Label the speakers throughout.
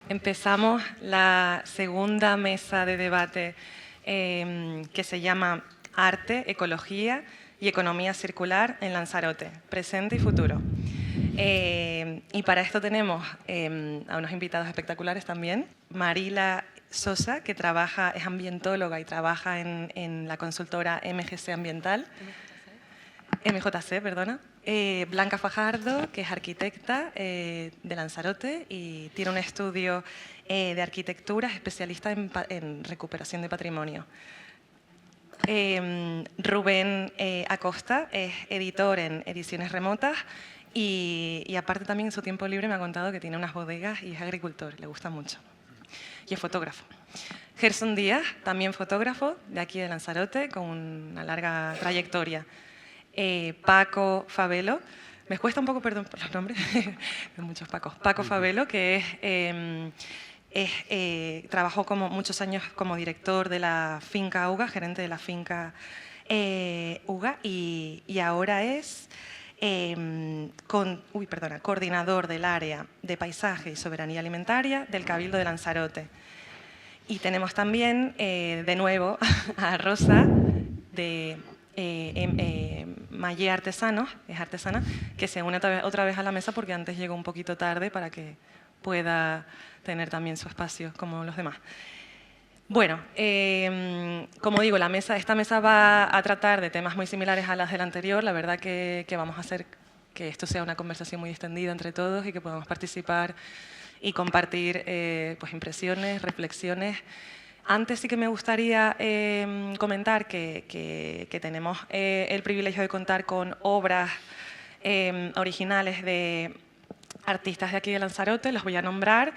Speaker 1: Empezamos la segunda mesa de debate que se llama Arte, Ecología y Economía Circular en Lanzarote, presente y futuro. Y para esto tenemos a unos invitados espectaculares también. Marila Sosa, que es ambientóloga y trabaja en la consultora MGC Ambiental. MJC, perdona. Blanca Fajardo, que es arquitecta de Lanzarote y tiene un estudio de arquitectura, especialista en recuperación de patrimonio. Rubén Acosta es editor en Ediciones Remotas y aparte también en su tiempo libre me ha contado que tiene unas bodegas y es agricultor, le gusta mucho. Y es fotógrafo. Gerson Díaz, también fotógrafo de aquí de Lanzarote, con una larga trayectoria. Paco Fabelo, me cuesta un poco, perdón por los nombres, hay muchos Pacos. Paco Fabelo, que trabajó muchos años como director de la finca UGA, gerente de la finca UGA, y ahora es coordinador del área de paisaje y soberanía alimentaria del Cabildo de Lanzarote. Y tenemos también, de nuevo, a Rosa, de Malle Artesanos, es artesana, que se une otra vez a la mesa porque antes llegó un poquito tarde para que pueda tener también su espacio como los demás. Bueno, como digo, esta mesa va a tratar de temas muy similares a las del anterior. La verdad que vamos a hacer que esto sea una conversación muy extendida entre todos y que podamos participar y compartir pues impresiones, reflexiones. Antes sí que me gustaría comentar que tenemos el privilegio de contar con obras originales de artistas de aquí de Lanzarote, los voy a nombrar,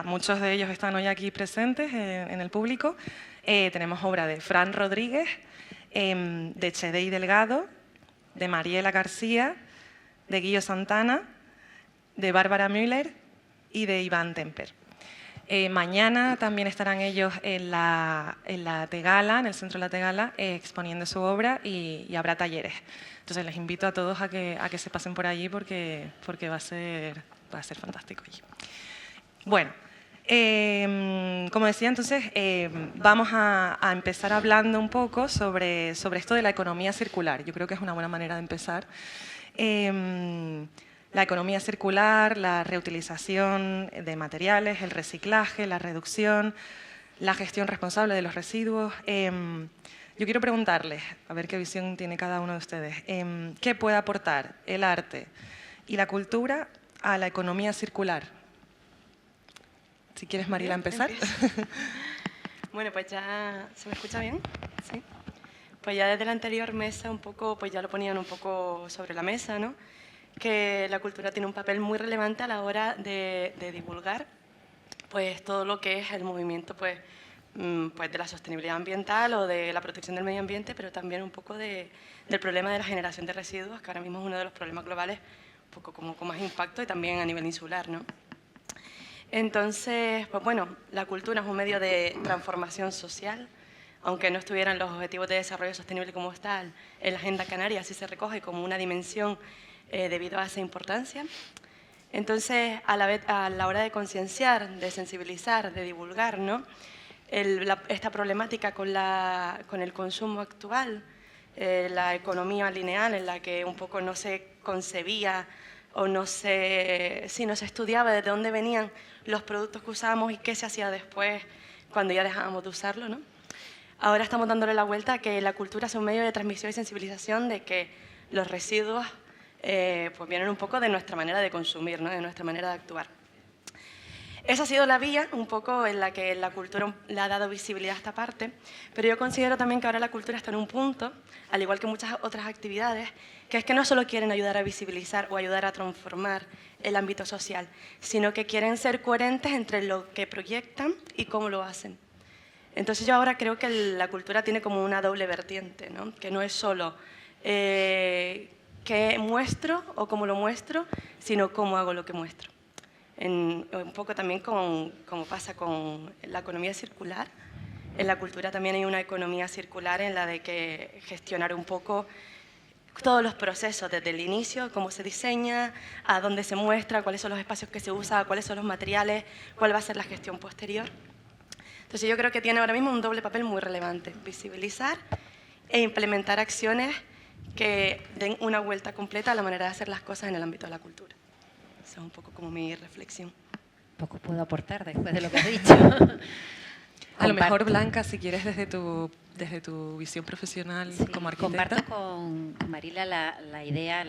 Speaker 1: muchos de ellos están hoy aquí presentes en el público. Tenemos obra de Fran Rodríguez, de Chedey Delgado, de Mariela García, de Guillo Santana, de Bárbara Müller y de Iván Temper. Mañana también estarán ellos en la Tegala, en el centro de la Tegala, exponiendo su obra y habrá talleres. Entonces les invito a todos a que se pasen por allí porque va a ser fantástico allí. Bueno, como decía entonces, vamos a empezar hablando un poco sobre esto de la economía circular. Yo creo que es una buena manera de empezar. La economía circular, la reutilización de materiales, el reciclaje, la reducción, la gestión responsable de los residuos. Yo quiero preguntarles, a ver qué visión tiene cada uno de ustedes, ¿qué puede aportar el arte y la cultura a la economía circular? Si quieres, Marila, empezar.
Speaker 2: Bueno, pues ya... ¿Se me escucha bien? Sí. Pues ya desde la anterior mesa un poco, pues ya lo ponían un poco sobre la mesa, ¿no? Que la cultura tiene un papel muy relevante a la hora de divulgar pues todo lo que es el movimiento pues de la sostenibilidad ambiental o de la protección del medio ambiente, pero también un poco del problema de la generación de residuos, que ahora mismo es uno de los problemas globales un poco como con más impacto y también a nivel insular, ¿no? Entonces, pues bueno, la cultura es un medio de transformación social, aunque no estuvieran los objetivos de desarrollo sostenible como tal en la Agenda Canaria, sí se recoge como una dimensión debido a esa importancia. Entonces, a la hora de concienciar, de sensibilizar, de divulgar, ¿no? Esta problemática con el consumo actual, la economía lineal en la que un poco no se concebía o no se estudiaba de dónde venían los productos que usábamos y qué se hacía después cuando ya dejábamos de usarlo, ¿no? Ahora estamos dándole la vuelta a que la cultura es un medio de transmisión y sensibilización de que los residuos pues vienen un poco de nuestra manera de consumir, ¿no? De nuestra manera de actuar. Esa ha sido la vía un poco en la que la cultura le ha dado visibilidad a esta parte, pero yo considero también que ahora la cultura está en un punto, al igual que muchas otras actividades, que es que no solo quieren ayudar a visibilizar o ayudar a transformar el ámbito social, sino que quieren ser coherentes entre lo que proyectan y cómo lo hacen. Entonces yo ahora creo que la cultura tiene como una doble vertiente, ¿no? Que no es solo qué muestro o cómo lo muestro, sino cómo hago lo que muestro. Un poco también como pasa con la economía circular, en la cultura también hay una economía circular en la de que gestionar un poco todos los procesos, desde el inicio, cómo se diseña, a dónde se muestra, cuáles son los espacios que se usan, cuáles son los materiales, cuál va a ser la gestión posterior. Entonces yo creo que tiene ahora mismo un doble papel muy relevante: visibilizar e implementar acciones que den una vuelta completa a la manera de hacer las cosas en el ámbito de la cultura. Esa es un poco como mi reflexión.
Speaker 3: Poco puedo aportar después de lo que has dicho.
Speaker 1: A lo mejor, Blanca, si quieres desde tu visión profesional como arquitecta.
Speaker 3: Comparto con Marila la idea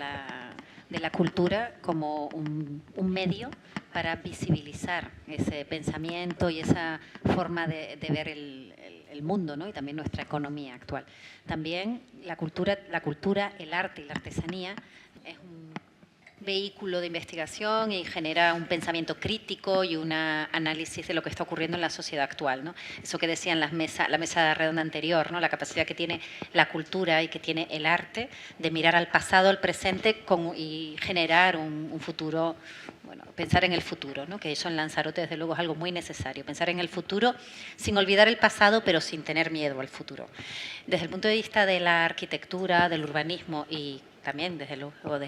Speaker 3: de la cultura como un medio para visibilizar ese pensamiento y esa forma de ver el mundo, ¿no? Y también nuestra economía actual. También la cultura, el arte y la artesanía es un vehículo de investigación y genera un pensamiento crítico y un análisis de lo que está ocurriendo en la sociedad actual, ¿no? Eso que decían la mesa redonda anterior, ¿no? La capacidad que tiene la cultura y que tiene el arte de mirar al pasado, al presente y generar un futuro, bueno, pensar en el futuro, ¿no? Que eso en Lanzarote desde luego es algo muy necesario, pensar en el futuro sin olvidar el pasado pero sin tener miedo al futuro. Desde el punto de vista de la arquitectura, del urbanismo y también desde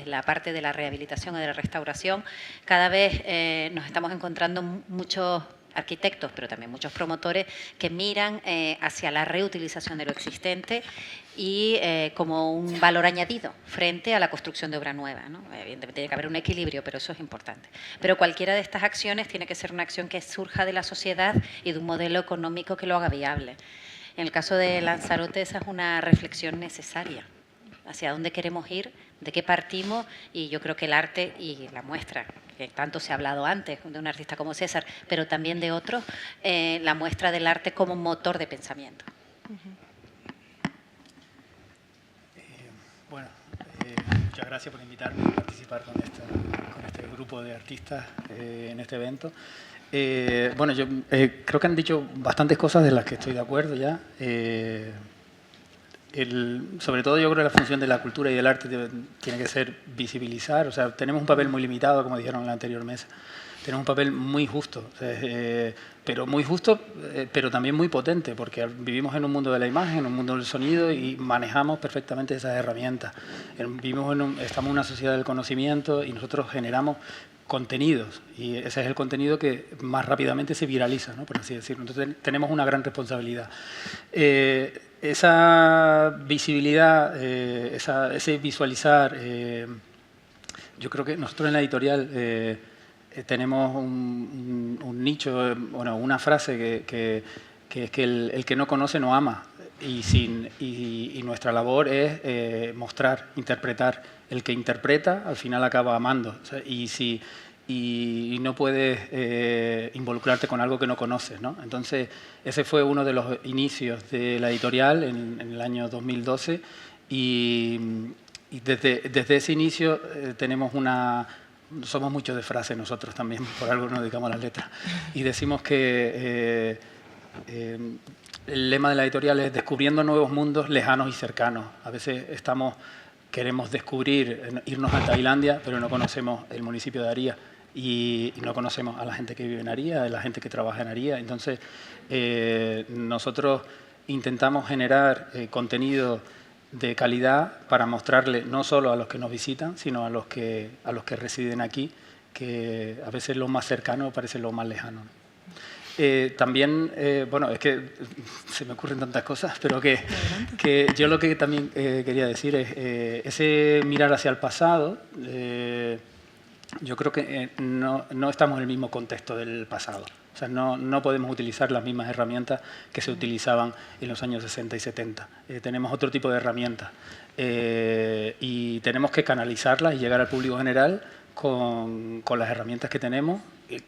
Speaker 3: la parte de la rehabilitación y de la restauración, cada vez nos estamos encontrando muchos arquitectos, pero también muchos promotores que miran hacia la reutilización de lo existente y como un valor añadido frente a la construcción de obra nueva, ¿no? Evidentemente tiene que haber un equilibrio, pero eso es importante. Pero cualquiera de estas acciones tiene que ser una acción que surja de la sociedad y de un modelo económico que lo haga viable. En el caso de Lanzarote esa es una reflexión necesaria. Hacia dónde queremos ir, de qué partimos, y yo creo que el arte y la muestra, que tanto se ha hablado antes de un artista como César, pero también de otros, la muestra del arte como motor de pensamiento.
Speaker 4: Bueno, muchas gracias por invitarme a participar con este grupo de artistas en este evento. Bueno, yo creo que han dicho bastantes cosas de las que estoy de acuerdo ya. Sobre todo yo creo que la función de la cultura y del arte tiene que ser visibilizar. O sea, tenemos un papel muy limitado, como dijeron en la anterior mesa. Tenemos un papel muy justo, o sea, pero muy justo, pero también muy potente, porque vivimos en un mundo de la imagen, en un mundo del sonido y manejamos perfectamente esas herramientas. Estamos en una sociedad del conocimiento y nosotros generamos contenidos y ese es el contenido que más rápidamente se viraliza, ¿no? Por así decirlo. Entonces tenemos una gran responsabilidad. Esa visibilidad, ese visualizar, yo creo que nosotros en la editorial tenemos un nicho, bueno, una frase que es que el que no conoce no ama, y nuestra labor es mostrar, interpretar. El que interpreta al final acaba amando, o sea, y no puedes involucrarte con algo que no conoces, ¿no? Entonces ese fue uno de los inicios de la editorial en el año 2012 y desde ese inicio somos muchos de frase nosotros también, por algo nos dedicamos a las letras, y decimos que el lema de la editorial es descubriendo nuevos mundos lejanos y cercanos. A veces queremos descubrir, irnos a Tailandia, pero no conocemos el municipio de Aría y no conocemos a la gente que vive en Aría, a la gente que trabaja en Aría. Entonces, nosotros intentamos generar contenido de calidad para mostrarle no solo a los que nos visitan, sino a los que residen aquí, que a veces lo más cercano parece lo más lejano. También, bueno, es que se me ocurren tantas cosas, pero que yo lo que también quería decir es ese mirar hacia el pasado. Yo creo que no estamos en el mismo contexto del pasado. O sea, no podemos utilizar las mismas herramientas que se utilizaban en los años 60 y 70. Tenemos otro tipo de herramientas y tenemos que canalizarlas y llegar al público general con las herramientas que tenemos.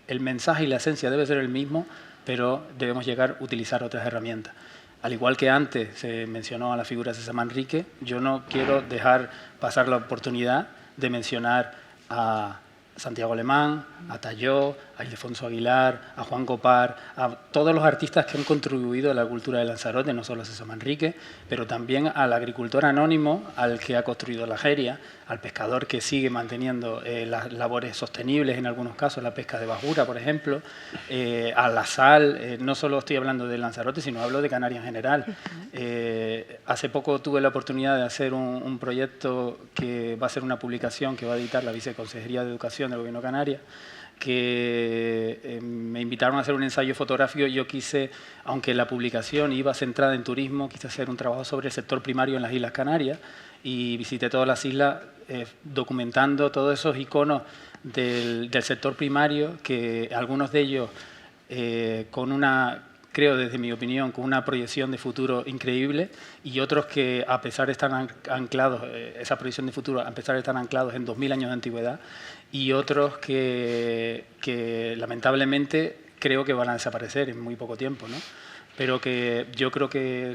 Speaker 4: El mensaje y la esencia debe ser el mismo, pero debemos llegar a utilizar otras herramientas. Al igual que antes se mencionó a la figura de César Manrique, yo no quiero dejar pasar la oportunidad de mencionar a Santiago Alemán, a Talló, a Ildefonso Aguilar, a Juan Copar, a todos los artistas que han contribuido a la cultura de Lanzarote, no solo a César Manrique, pero también al agricultor anónimo, al que ha construido la jeria, al pescador que sigue manteniendo las labores sostenibles, en algunos casos, la pesca de bajura, por ejemplo, a la sal, no solo estoy hablando de Lanzarote, sino hablo de Canarias en general. Hace poco tuve la oportunidad de hacer un proyecto que va a ser una publicación que va a editar la Viceconsejería de Educación del Gobierno de Canarias, que me invitaron a hacer un ensayo fotográfico y yo quise, aunque la publicación iba centrada en turismo, quise hacer un trabajo sobre el sector primario en las Islas Canarias y visité todas las islas documentando todos esos iconos del sector primario, que algunos de ellos con una, creo desde mi opinión, con una proyección de futuro increíble, y otros que a pesar de estar anclados, esa proyección de futuro, a pesar de estar anclados en 2000 años de antigüedad, y otros que lamentablemente creo que van a desaparecer en muy poco tiempo, ¿no? Pero que yo creo que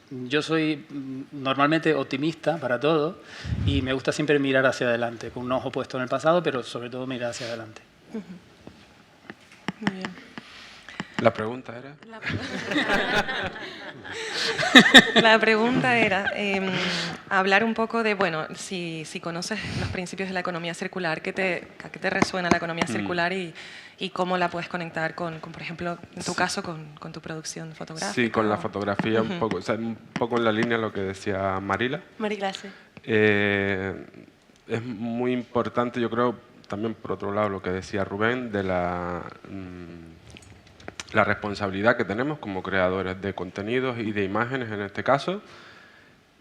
Speaker 4: yo soy normalmente optimista para todo y me gusta siempre mirar hacia adelante, con un ojo puesto en el pasado, pero sobre todo mirar hacia adelante.
Speaker 1: Muy bien.
Speaker 5: La pregunta era...
Speaker 1: La pregunta era hablar un poco de, bueno, si conoces los principios de la economía circular, ¿a qué te resuena la economía circular y cómo la puedes conectar con, por ejemplo, en tu caso, con tu producción fotográfica?
Speaker 5: Sí, con la fotografía un poco, o sea, un poco en la línea de lo que decía Marila.
Speaker 2: Marila, sí.
Speaker 5: Es muy importante, yo creo, también por otro lado, lo que decía Rubén, de la responsabilidad que tenemos como creadores de contenidos y de imágenes en este caso.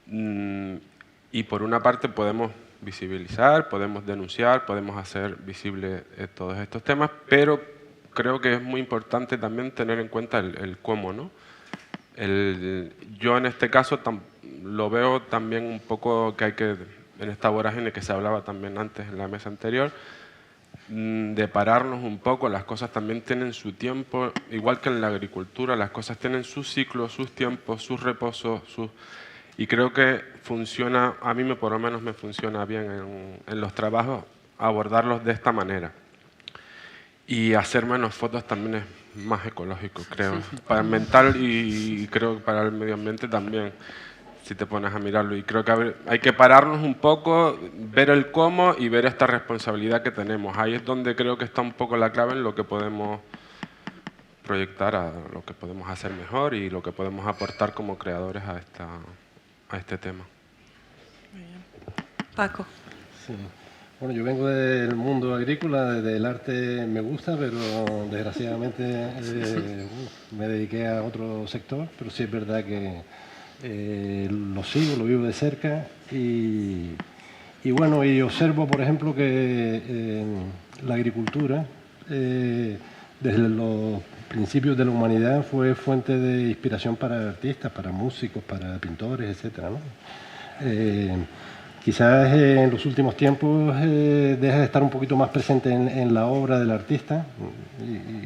Speaker 5: Y por una parte podemos visibilizar, podemos denunciar, podemos hacer visibles todos estos temas, pero creo que es muy importante también tener en cuenta el cómo, ¿no? Yo en este caso lo veo también un poco que hay que, en esta vorágine que se hablaba también antes en la mesa anterior, de pararnos un poco. Las cosas también tienen su tiempo, igual que en la agricultura, las cosas tienen sus ciclos, sus tiempos, sus reposos, y creo que funciona, a mí por lo menos me funciona bien en los trabajos abordarlos de esta manera. Y hacer menos fotos también es más ecológico, creo, para el mental y creo que para el medio ambiente también, si te pones a mirarlo. Y creo que hay que pararnos un poco, ver el cómo y ver esta responsabilidad que tenemos. Ahí es donde creo que está un poco la clave en lo que podemos proyectar, a lo que podemos hacer mejor y lo que podemos aportar como creadores a este tema.
Speaker 1: Muy bien. Paco.
Speaker 6: Sí. Bueno, yo vengo del mundo agrícola, del arte me gusta, pero desgraciadamente me dediqué a otro sector, pero sí es verdad que lo sigo, lo vivo de cerca y bueno, y observo, por ejemplo, que la agricultura desde los principios de la humanidad fue fuente de inspiración para artistas, para músicos, para pintores, etcétera, ¿no? Quizás en los últimos tiempos deja de estar un poquito más presente en la obra del artista.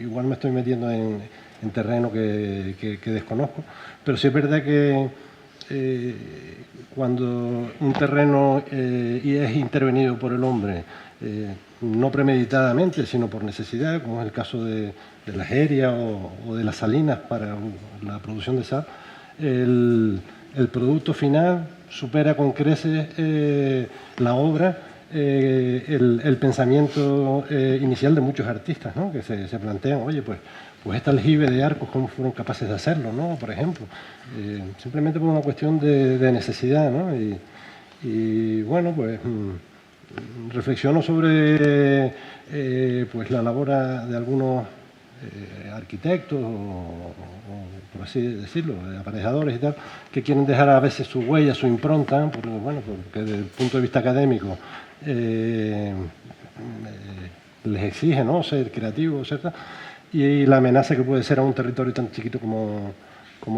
Speaker 6: Igual me estoy metiendo en terreno que desconozco, pero sí es verdad que cuando un terreno es intervenido por el hombre, no premeditadamente, sino por necesidad, como es el caso de la jeria o de las salinas para la producción de sal, el producto final supera con creces la obra, el pensamiento inicial de muchos artistas, ¿no? Que se plantean, oye, pues este aljibe de arcos, ¿cómo fueron capaces de hacerlo, ¿no? Por ejemplo, simplemente por una cuestión de necesidad, ¿no? Y bueno, pues reflexiono sobre pues la labor de algunos arquitectos o por así decirlo, aparejadores y tal, que quieren dejar a veces su huella, su impronta, porque desde el punto de vista académico les exige, ¿no?, ser creativos, etc. Y la amenaza que puede ser a un territorio tan chiquito como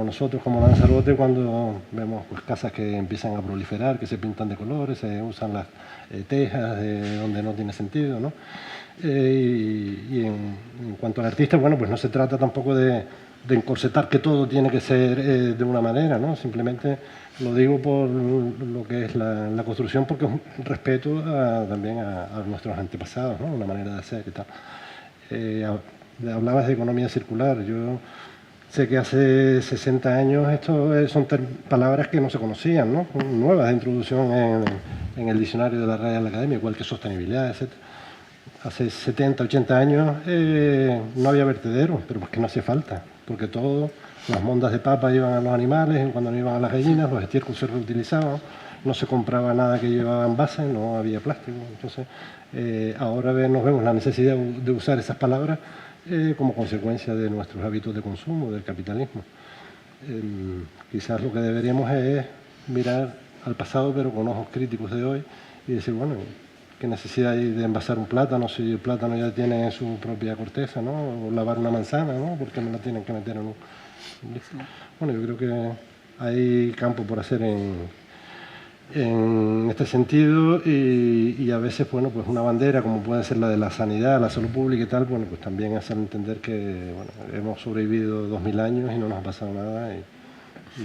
Speaker 6: nosotros, como Lanzarote, cuando vemos pues casas que empiezan a proliferar, que se pintan de colores, se usan las tejas donde no tiene sentido, ¿no? Y en cuanto al artista, bueno, pues no se trata tampoco de de encorsetar que todo tiene que ser de una manera, ¿no? Simplemente lo digo por lo que es la construcción, porque es un respeto también a nuestros antepasados, ¿no? Una manera de hacer y tal. Hablabas de economía circular. Yo sé que hace 60 años esto son palabras que no se conocían, ¿no? Nuevas de introducción en el diccionario de la Real Academia, igual que sostenibilidad, etc. Hace 70, 80 años no había vertederos, pero pues que no hacía falta, porque las mondas de papa iban a los animales, y cuando no iban a las gallinas, los estiércoles se reutilizaban, no se compraba nada que llevaba envase, no había plástico. Entonces, ahora nos vemos la necesidad de usar esas palabras como consecuencia de nuestros hábitos de consumo, del capitalismo. Quizás lo que deberíamos es mirar al pasado, pero con ojos críticos de hoy, y decir, bueno, ¿qué necesidad hay de envasar un plátano si el plátano ya tiene su propia corteza, ¿no? O lavar una manzana, ¿no? ¿Por qué me la tienen que meter en un...? Bueno, yo creo que hay campo por hacer en este sentido, y a veces, bueno, pues una bandera como puede ser la de la sanidad, la salud pública y tal, bueno, pues también hacer entender que, bueno, hemos sobrevivido 2000 años y no nos ha pasado nada, y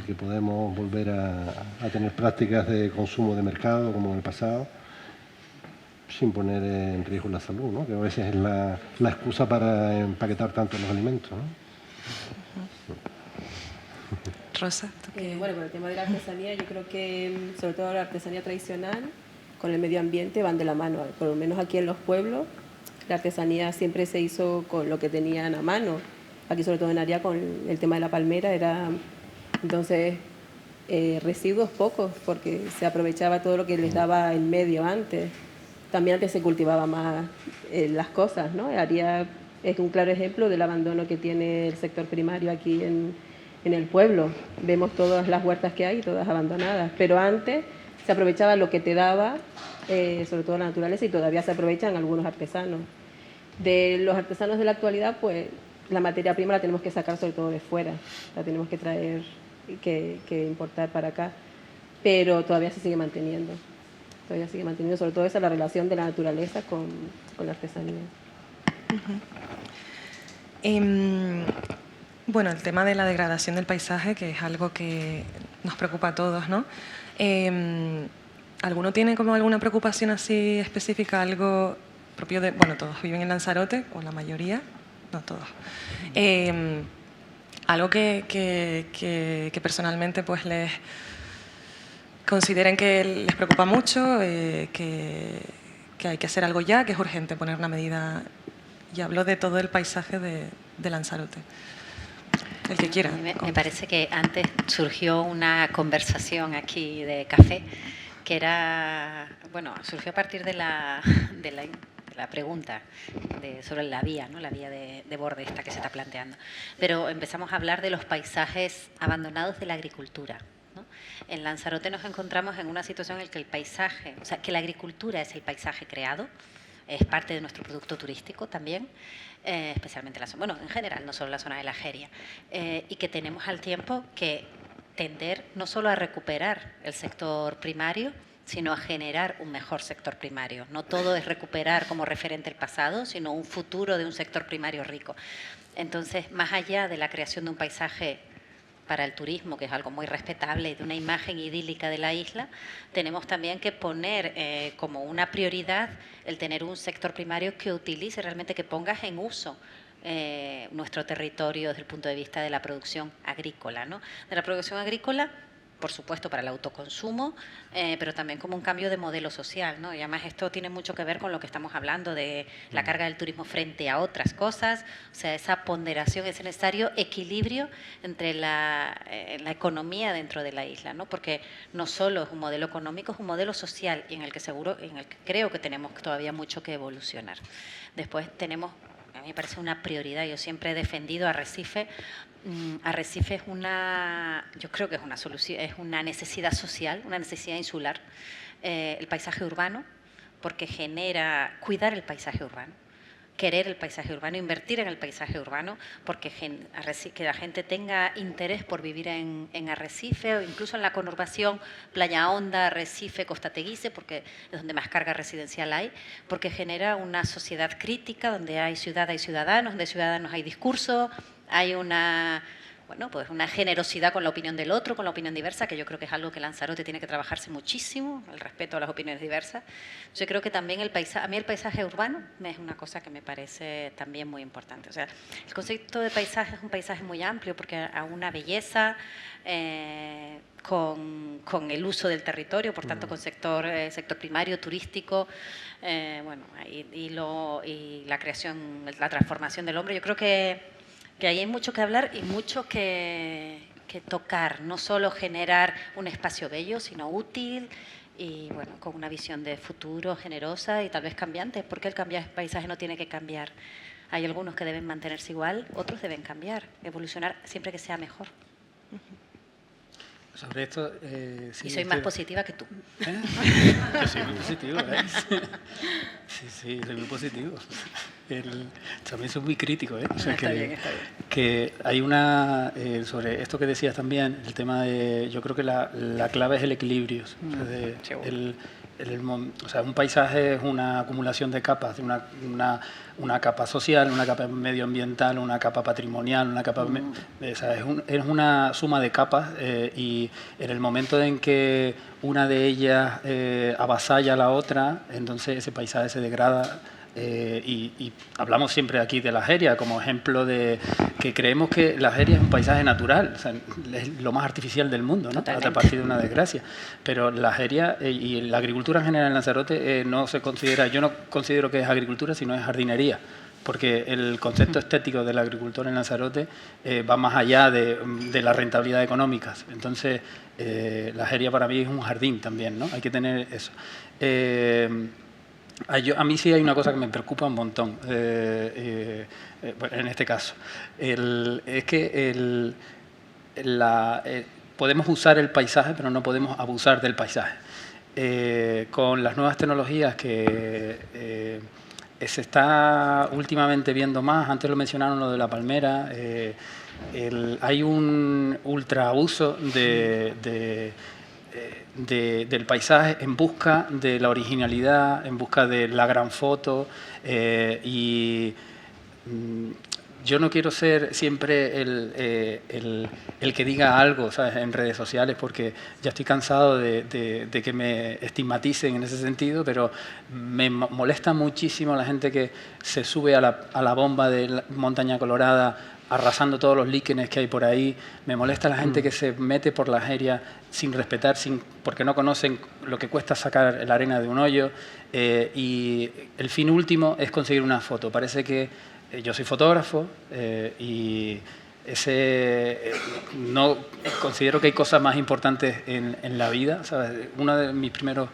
Speaker 6: que podemos volver a tener prácticas de consumo de mercado como en el pasado, sin poner en riesgo la salud, ¿no? Que a veces es la excusa para empaquetar tanto los alimentos, ¿no?
Speaker 1: Rosa, ¿tú qué?
Speaker 7: Bueno, con el tema de la artesanía, yo creo que sobre todo la artesanía tradicional con el medio ambiente van de la mano. Por lo menos aquí en los pueblos, la artesanía siempre se hizo con lo que tenían a mano. Aquí sobre todo en Aria con el tema de la palmera era entonces residuos pocos, porque se aprovechaba todo lo que les daba el medio antes. También antes se cultivaba más las cosas, ¿no? Aria es un claro ejemplo del abandono que tiene el sector primario aquí en el pueblo. Vemos todas las huertas que hay, todas abandonadas, pero antes se aprovechaba lo que te daba, sobre todo la naturaleza, y todavía se aprovechan algunos artesanos. De los artesanos de la actualidad, pues la materia prima la tenemos que sacar sobre todo de fuera, la tenemos que traer, que importar para acá, pero todavía se sigue manteniendo, sobre todo esa la relación de la naturaleza con la artesanía.
Speaker 1: Bueno, el tema de la degradación del paisaje, que es algo que nos preocupa a todos, ¿no? ¿Alguno tiene como alguna preocupación así específica, algo propio de... Bueno, todos viven en Lanzarote, o la mayoría, no todos. Algo que personalmente pues les consideren que les preocupa mucho, que hay que hacer algo ya, que es urgente poner una medida, y hablo de todo el paisaje de Lanzarote. El que quiera.
Speaker 3: Me parece que antes surgió una conversación aquí de café que era, bueno, surgió a partir de la pregunta sobre la vía, ¿no? La vía de borde esta que se está planteando. Pero empezamos a hablar de los paisajes abandonados de la agricultura, ¿no? En Lanzarote nos encontramos en una situación en la que el paisaje, o sea, que la agricultura es el paisaje creado, es parte de nuestro producto turístico también, especialmente la zona, bueno, en general, no solo la zona de la Jeria, y que tenemos al tiempo que tender no solo a recuperar el sector primario, sino a generar un mejor sector primario. No todo es recuperar como referente el pasado, sino un futuro de un sector primario rico. Entonces, más allá de la creación de un paisaje para el turismo, que es algo muy respetable, y de una imagen idílica de la isla, tenemos también que poner como una prioridad el tener un sector primario que utilice realmente, que pongas en uso nuestro territorio desde el punto de vista de la producción agrícola, ¿no? De la producción agrícola, por supuesto, para el autoconsumo, pero también como un cambio de modelo social, ¿no? Y además esto tiene mucho que ver con lo que estamos hablando de la carga del turismo frente a otras cosas, o sea, esa ponderación, ese necesario equilibrio entre la economía dentro de la isla, ¿no? Porque no solo es un modelo económico, es un modelo social, y en el que creo que tenemos todavía mucho que evolucionar. Después tenemos, a mí me parece una prioridad, yo siempre he defendido Arrecife. Arrecife es yo creo que es una solución, es una necesidad social, una necesidad insular, el paisaje urbano, porque cuidar el paisaje urbano, querer el paisaje urbano, invertir en el paisaje urbano, porque que la gente tenga interés por vivir en Arrecife o incluso en la conurbación Playa Honda, Arrecife, Costa Teguise, porque es donde más carga residencial hay, porque genera una sociedad crítica donde hay ciudad, hay ciudadanos, donde ciudadanos hay discurso, hay una generosidad con la opinión del otro, con la opinión diversa, que yo creo que es algo que Lanzarote tiene que trabajarse muchísimo, el respeto a las opiniones diversas. Yo creo que también a mí el paisaje urbano es una cosa que me parece también muy importante. O sea, el concepto de paisaje es un paisaje muy amplio porque a una belleza con el uso del territorio, por tanto con sector primario, turístico, y la creación, la transformación del hombre. Yo creo que ahí hay mucho que hablar y mucho que tocar, no solo generar un espacio bello, sino útil y con una visión de futuro generosa y tal vez cambiante, porque el paisaje no tiene que cambiar. Hay algunos que deben mantenerse igual, otros deben cambiar, evolucionar siempre que sea mejor.
Speaker 4: Sobre esto,
Speaker 3: y soy más positiva que tú.
Speaker 4: Yo soy muy positivo, Sí, soy muy positivo. También soy muy crítico, O sea,
Speaker 3: está bien.
Speaker 4: Que hay una, sobre esto que decías también, el tema de, yo creo que la clave es el equilibrio. O sea, un paisaje es una acumulación de capas, de una capa social, una capa medioambiental, una capa patrimonial, una capa... O sea, es una suma de capas y en el momento en que una de ellas avasalla a la otra, entonces ese paisaje se degrada. Y hablamos siempre aquí de la Jeria como ejemplo de que creemos que la Jeria es un paisaje natural, o sea, es lo más artificial del mundo, ¿no? A partir de una desgracia. Pero la Jeria y la agricultura en general en Lanzarote no se considera, yo no considero que es agricultura, sino es jardinería, porque el concepto estético del agricultor en Lanzarote va más allá de la rentabilidad económica. Entonces, la Jeria para mí es un jardín también, ¿no? Hay que tener eso. A mí sí hay una cosa que me preocupa un montón, en este caso. Es que podemos usar el paisaje, pero no podemos abusar del paisaje. Con las nuevas tecnologías que se está últimamente viendo más, antes lo mencionaron lo de la palmera, hay un ultraabuso del paisaje en busca de la originalidad, en busca de la gran foto y yo no quiero ser siempre el que diga algo, ¿sabes?, en redes sociales, porque ya estoy cansado de que me estigmaticen en ese sentido, pero me molesta muchísimo la gente que se sube a la bomba de la Montaña Colorada arrasando todos los líquenes que hay por ahí. Me molesta la gente que se mete por la Jeria sin respetar, porque no conocen lo que cuesta sacar la arena de un hoyo. Y el fin último es conseguir una foto. Parece que yo soy fotógrafo y no considero que hay cosas más importantes en la vida, ¿sabes? Uno de mis primeros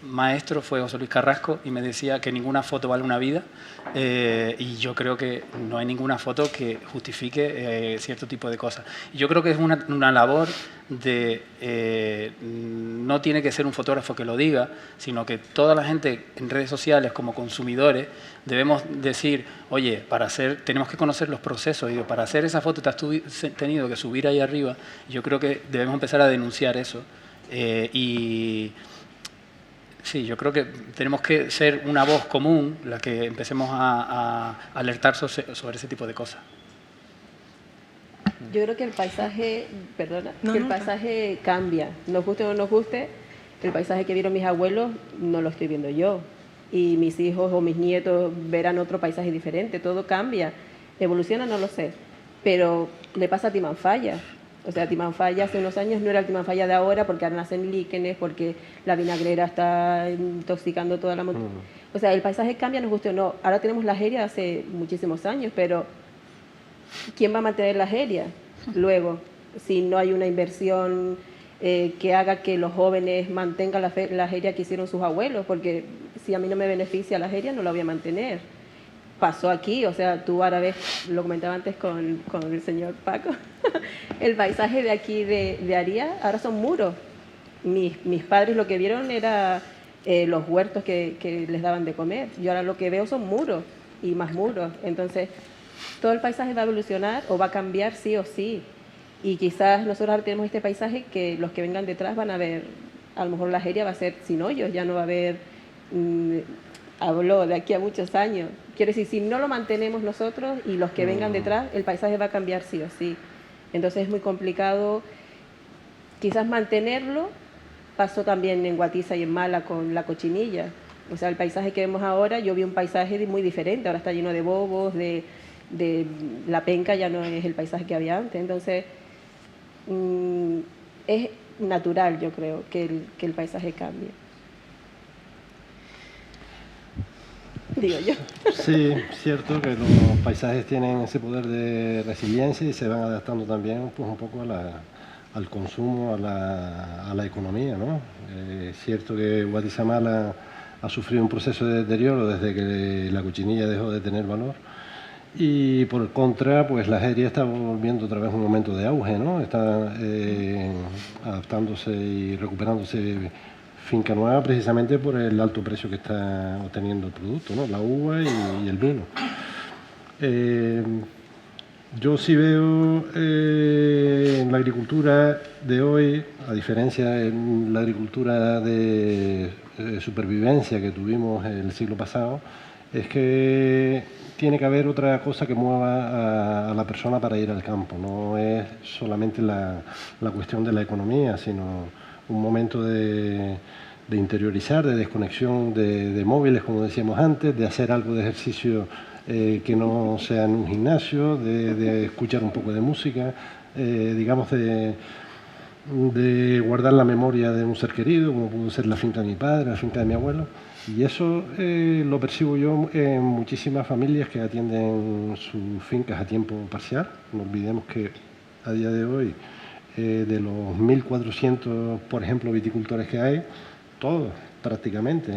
Speaker 4: maestro fue José Luis Carrasco y me decía que ninguna foto vale una vida y yo creo que no hay ninguna foto que justifique cierto tipo de cosas. Yo creo que es una labor de... no tiene que ser un fotógrafo que lo diga, sino que toda la gente en redes sociales como consumidores debemos decir, oye, tenemos que conocer los procesos, y para hacer esa foto te has tenido que subir ahí arriba. Yo creo que debemos empezar a denunciar eso sí, yo creo que tenemos que ser una voz común la que empecemos a alertar sobre ese tipo de cosas.
Speaker 7: Yo creo que el paisaje, el paisaje cambia, nos guste o no nos guste, el paisaje que vieron mis abuelos no lo estoy viendo yo. Y mis hijos o mis nietos verán otro paisaje diferente, todo cambia. ¿Evoluciona? No lo sé. Pero le pasa a Timanfaya. O sea, Timanfaya hace unos años no era el Timanfaya de ahora porque ahora nacen líquenes, porque la vinagrera está intoxicando toda la montaña. O sea, el paisaje cambia, nos guste o no. Ahora tenemos la Jeria hace muchísimos años, pero ¿quién va a mantener la Jeria luego? Si no hay una inversión que haga que los jóvenes mantengan la Jeria que hicieron sus abuelos, porque si a mí no me beneficia la Jeria, no la voy a mantener. Pasó aquí, o sea, tú ahora ves, lo comentaba antes con el señor Paco, el paisaje de aquí de Aría, ahora son muros. Mis padres lo que vieron era los huertos que les daban de comer. Yo ahora lo que veo son muros. y más muros. Entonces, todo el paisaje va a evolucionar o va a cambiar sí o sí. Y quizás nosotros ahora tenemos este paisaje que los que vengan detrás van a ver, a lo mejor la Jeria va a ser sin hoyos, ya no va a haber, habló de aquí a muchos años. Quiero decir, si no lo mantenemos nosotros y los que vengan detrás, el paisaje va a cambiar sí o sí. Entonces es muy complicado quizás mantenerlo. Pasó también en Guatiza y en Mala con la cochinilla. O sea, el paisaje que vemos ahora, yo vi un paisaje muy diferente, ahora está lleno de bobos, de la penca ya no es el paisaje que había antes. Entonces, es natural, yo creo, que el paisaje cambie. Digo yo.
Speaker 6: Sí, cierto que los paisajes tienen ese poder de resiliencia y se van adaptando también pues, un poco al consumo, a la economía, ¿no? Es cierto que Guatizamala ha sufrido un proceso de deterioro desde que la cochinilla dejó de tener valor. Y por el contra, pues la Jeria está volviendo otra vez un momento de auge, ¿no? Está adaptándose y recuperándose finca nueva precisamente por el alto precio que está obteniendo el producto, ¿no? La uva y el vino. Yo sí veo en la agricultura de hoy, a diferencia de la agricultura de supervivencia que tuvimos el siglo pasado, es que tiene que haber otra cosa que mueva a la persona para ir al campo. No es solamente la cuestión de la economía, sino un momento de interiorizar, de desconexión de móviles, como decíamos antes, de hacer algo de ejercicio que no sea en un gimnasio, de escuchar un poco de música, digamos de guardar la memoria de un ser querido, como pudo ser la finca de mi padre, la finca de mi abuelo. Y eso lo percibo yo en muchísimas familias que atienden sus fincas a tiempo parcial. No olvidemos que a día de hoy, de los 1.400, por ejemplo, viticultores que hay, todos prácticamente,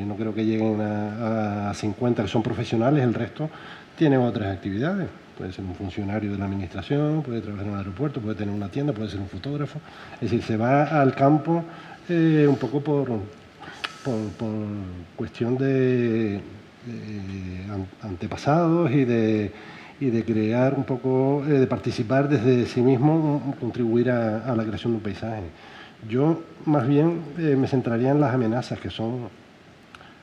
Speaker 6: no creo que lleguen a 50 que son profesionales, el resto tienen otras actividades. Puede ser un funcionario de la administración, puede trabajar en un aeropuerto, puede tener una tienda, puede ser un fotógrafo. Es decir, se va al campo un poco por cuestión de antepasados y de crear un poco, de participar desde sí mismo, contribuir a la creación de un paisaje. Yo más bien me centraría en las amenazas, que son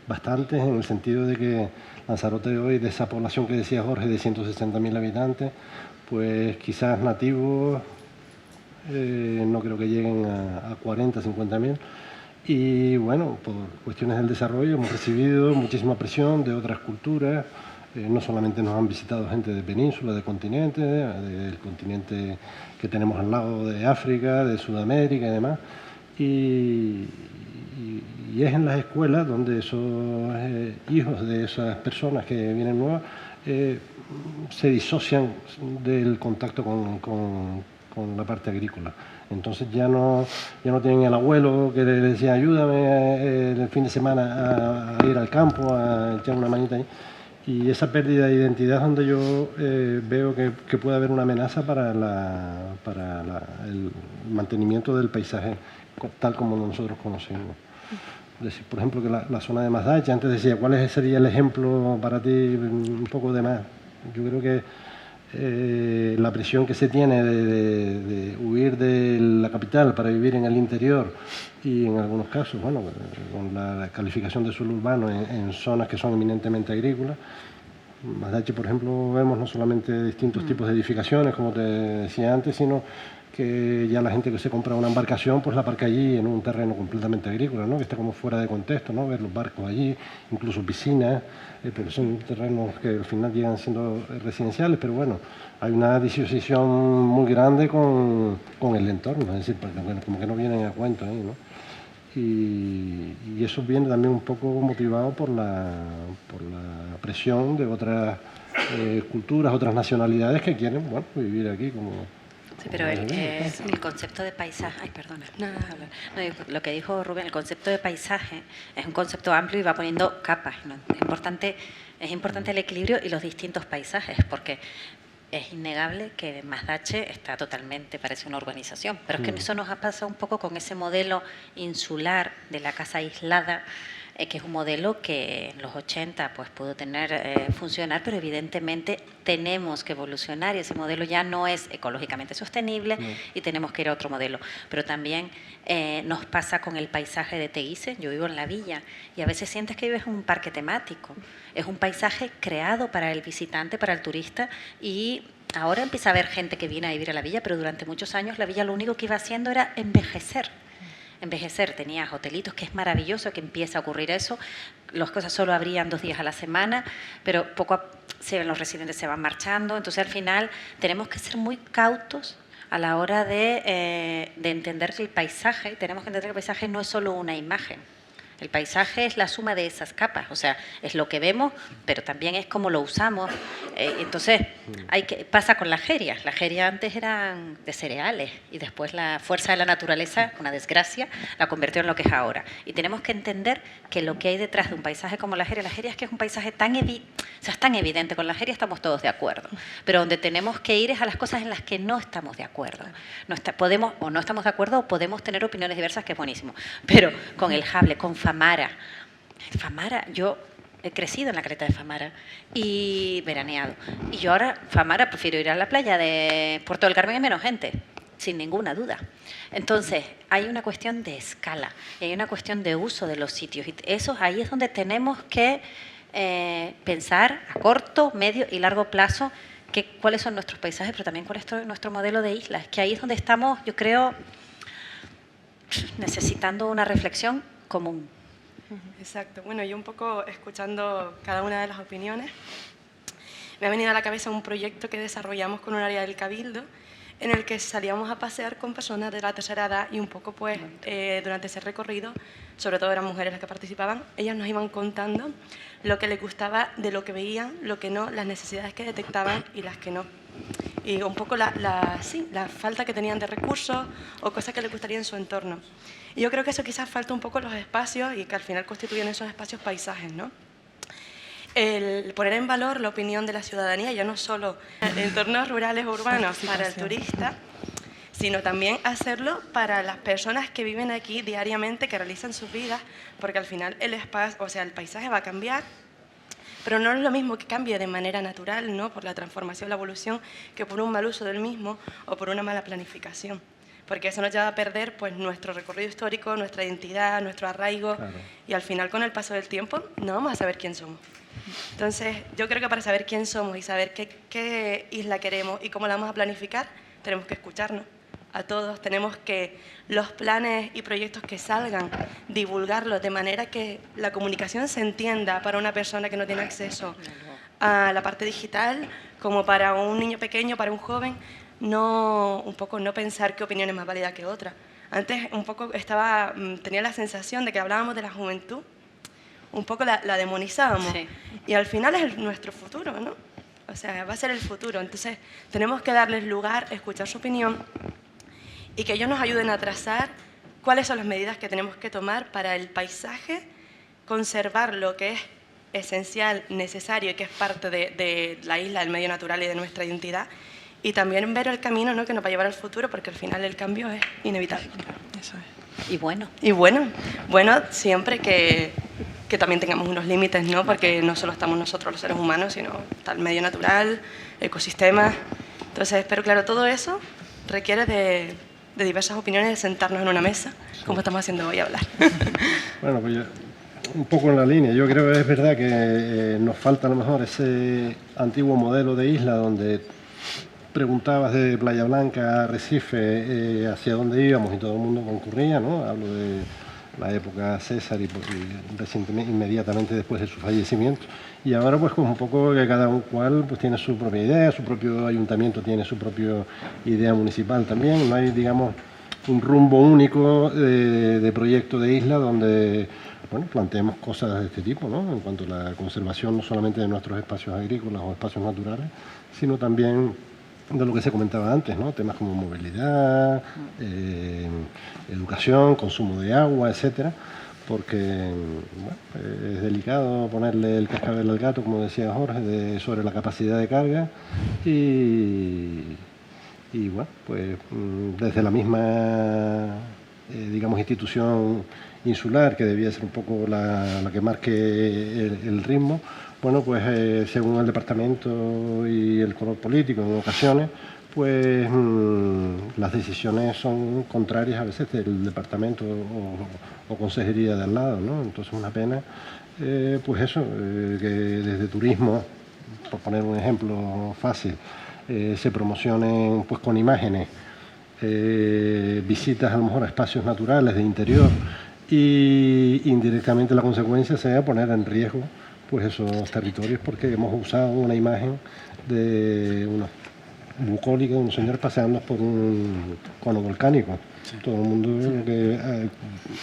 Speaker 6: bastantes, en el sentido de que Lanzarote hoy, de esa población que decía Jorge, de 160.000 habitantes, pues quizás nativos no creo que lleguen a 40, 50.000. Y bueno, por cuestiones del desarrollo hemos recibido muchísima presión de otras culturas. No solamente nos han visitado gente de península, de continente, del continente que tenemos al lado de África, de Sudamérica y demás. Y es en las escuelas donde esos hijos de esas personas que vienen nuevas se disocian del contacto con la parte agrícola. Entonces ya no tienen el abuelo que le decía ayúdame el fin de semana a ir al campo, a echar una manita ahí. Y esa pérdida de identidad es donde yo veo que puede haber una amenaza para el mantenimiento del paisaje tal como nosotros conocemos. Es decir, por ejemplo, que la zona de Mazdache, antes decía, ¿cuál sería el ejemplo para ti un poco de más? Yo creo que la presión que se tiene de huir de la capital para vivir en el interior y en algunos casos, bueno, con la calificación de suelo urbano en zonas que son eminentemente agrícolas. Mazdache, por ejemplo, vemos no solamente distintos tipos de edificaciones, como te decía antes, sino que ya la gente que se compra una embarcación, pues la aparca allí en un terreno completamente agrícola, ¿no? Que está como fuera de contexto, ¿no? Ver los barcos allí, incluso piscinas, pero son terrenos que al final llegan siendo residenciales, pero bueno, hay una disociación muy grande con el entorno, es decir, como que no vienen a cuento ahí, ¿no? Y eso viene también un poco motivado por la presión de otras culturas, otras nacionalidades que quieren, bueno, vivir aquí como...
Speaker 3: Sí, pero el concepto de paisaje, ay, perdona, no, lo que dijo Rubén, el concepto de paisaje es un concepto amplio y va poniendo capas, ¿no? Es importante el equilibrio y los distintos paisajes, porque es innegable que Mazdache está totalmente, parece una urbanización, pero es que eso nos ha pasado un poco con ese modelo insular de la casa aislada, que es un modelo que en los 80 pues pudo funcionar, pero evidentemente tenemos que evolucionar y ese modelo ya no es ecológicamente sostenible y tenemos que ir a otro modelo. Pero también nos pasa con el paisaje de Teguise. Yo vivo en la villa y a veces sientes que vives en un parque temático. Es un paisaje creado para el visitante, para el turista, y ahora empieza a haber gente que viene a vivir a la villa, pero durante muchos años la villa lo único que iba haciendo era envejecer. Tenías hotelitos, que es maravilloso que empiece a ocurrir eso. Las cosas solo abrían 2 días a la semana, pero los residentes se van marchando. Entonces, al final, tenemos que ser muy cautos a la hora de entender que el paisaje, tenemos que entender que el paisaje no es solo una imagen. El paisaje es la suma de esas capas, o sea, es lo que vemos, pero también es cómo lo usamos. Entonces, pasa con las jerias. Las jerias antes eran de cereales y después la fuerza de la naturaleza, una desgracia, la convirtió en lo que es ahora. Y tenemos que entender que lo que hay detrás de un paisaje como la jeria es que es un paisaje es tan evidente. Con la jeria estamos todos de acuerdo, pero donde tenemos que ir es a las cosas en las que no estamos de acuerdo. No estamos de acuerdo o podemos tener opiniones diversas, que es buenísimo, pero con el Jable, con Famara, yo he crecido en la caleta de Famara y veraneado. Y yo ahora, Famara, prefiero ir a la playa de Puerto del Carmen y menos gente, sin ninguna duda. Entonces, hay una cuestión de escala, y hay una cuestión de uso de los sitios. Y ahí es donde tenemos que pensar a corto, medio y largo plazo cuáles son nuestros paisajes, pero también cuál es nuestro modelo de islas. Que ahí es donde estamos, yo creo, necesitando una reflexión común.
Speaker 2: Exacto. Bueno, yo un poco escuchando cada una de las opiniones, me ha venido a la cabeza un proyecto que desarrollamos con un área del Cabildo, en el que salíamos a pasear con personas de la tercera edad y un poco pues durante ese recorrido, sobre todo eran mujeres las que participaban, ellas nos iban contando lo que les gustaba de lo que veían, lo que no, las necesidades que detectaban y las que no. Y un poco la falta que tenían de recursos o cosas que les gustaría en su entorno. Y yo creo que eso quizás falta un poco los espacios y que al final constituyen esos espacios paisajes, ¿no? El poner en valor la opinión de la ciudadanía, ya no solo en entornos rurales o urbanos para el turista, sino también hacerlo para las personas que viven aquí diariamente, que realizan sus vidas, porque al final el espacio, o sea, el paisaje va a cambiar, pero no es lo mismo que cambie de manera natural, ¿no? Por la transformación, la evolución, que por un mal uso del mismo o por una mala planificación. Porque eso nos lleva a perder pues, nuestro recorrido histórico, nuestra identidad, nuestro arraigo, claro. Y al final, con el paso del tiempo, no vamos a saber quién somos. Entonces, yo creo que para saber quién somos y saber qué isla queremos y cómo la vamos a planificar, tenemos que escucharnos a todos, tenemos que los planes y proyectos que salgan, divulgarlos de manera que la comunicación se entienda para una persona que no tiene acceso a la parte digital, como para un niño pequeño, para un joven, no pensar qué opinión es más válida que otra. Antes un poco tenía la sensación de que hablábamos de la juventud, un poco la demonizábamos, sí. Y al final es nuestro futuro, ¿no? O sea, va a ser el futuro. Entonces, tenemos que darles lugar, escuchar su opinión y que ellos nos ayuden a trazar cuáles son las medidas que tenemos que tomar para el paisaje, conservar lo que es esencial, necesario y que es parte de la isla, del medio natural y de nuestra identidad, y también ver el camino, ¿no? Que nos va a llevar al futuro, porque al final el cambio es inevitable.
Speaker 1: Eso es.
Speaker 3: Y bueno.
Speaker 2: Y bueno, siempre que también tengamos unos límites, ¿no? Porque no solo estamos nosotros los seres humanos, sino está el medio natural, ecosistemas. Entonces, pero claro, todo eso requiere de diversas opiniones, de sentarnos en una mesa, como estamos haciendo hoy, a hablar.
Speaker 6: Bueno, pues un poco en la línea. Yo creo que es verdad que nos falta a lo mejor ese antiguo modelo de isla donde preguntabas de Playa Blanca a Recife hacia dónde íbamos y todo el mundo concurría, ¿no? Hablo de la época César y recientemente, inmediatamente después de su fallecimiento. Y ahora pues un poco que cada cual pues tiene su propia idea, su propio ayuntamiento tiene su propia idea municipal también. No hay, digamos, un rumbo único de proyecto de isla donde planteemos cosas de este tipo, ¿no? En cuanto a la conservación no solamente de nuestros espacios agrícolas o espacios naturales, sino también de lo que se comentaba antes, ¿no? Temas como movilidad, educación, consumo de agua, etcétera, porque es delicado ponerle el cascabel al gato, como decía Jorge, sobre la capacidad de carga y bueno, pues desde la misma digamos institución insular, que debía ser un poco la que marque el ritmo, bueno, pues según el departamento y el color político en ocasiones, pues las decisiones son contrarias a veces del departamento o consejería de al lado, ¿no? Entonces una pena, pues eso, que desde turismo, por poner un ejemplo fácil, se promocionen pues con imágenes visitas a lo mejor a espacios naturales de interior y indirectamente la consecuencia sea poner en riesgo pues esos territorios porque hemos usado una imagen de una bucólica de un señor paseando por un cono volcánico. Sí. Todo el mundo que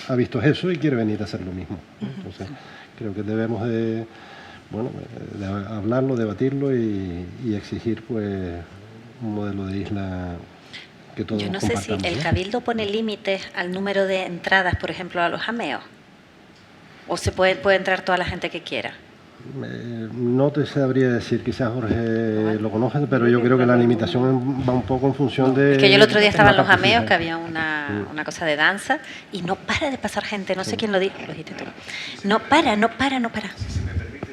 Speaker 6: ha visto eso y quiere venir a hacer lo mismo. Entonces creo que debemos de, bueno, de hablarlo, debatirlo y exigir pues un modelo de isla que todos
Speaker 3: compartamos. Yo no sé si el Cabildo pone límites al número de entradas, por ejemplo, a los jameos, o se puede entrar toda la gente que quiera.
Speaker 6: No te sabría decir, quizás Jorge lo conoce, pero yo creo que la limitación va un poco en función de...
Speaker 3: Es que yo el otro día estaba en los jameos, que había una cosa de danza, y no para de pasar gente, no sé quién lo dijo, lo dijiste tú. No para.
Speaker 8: Si me permite,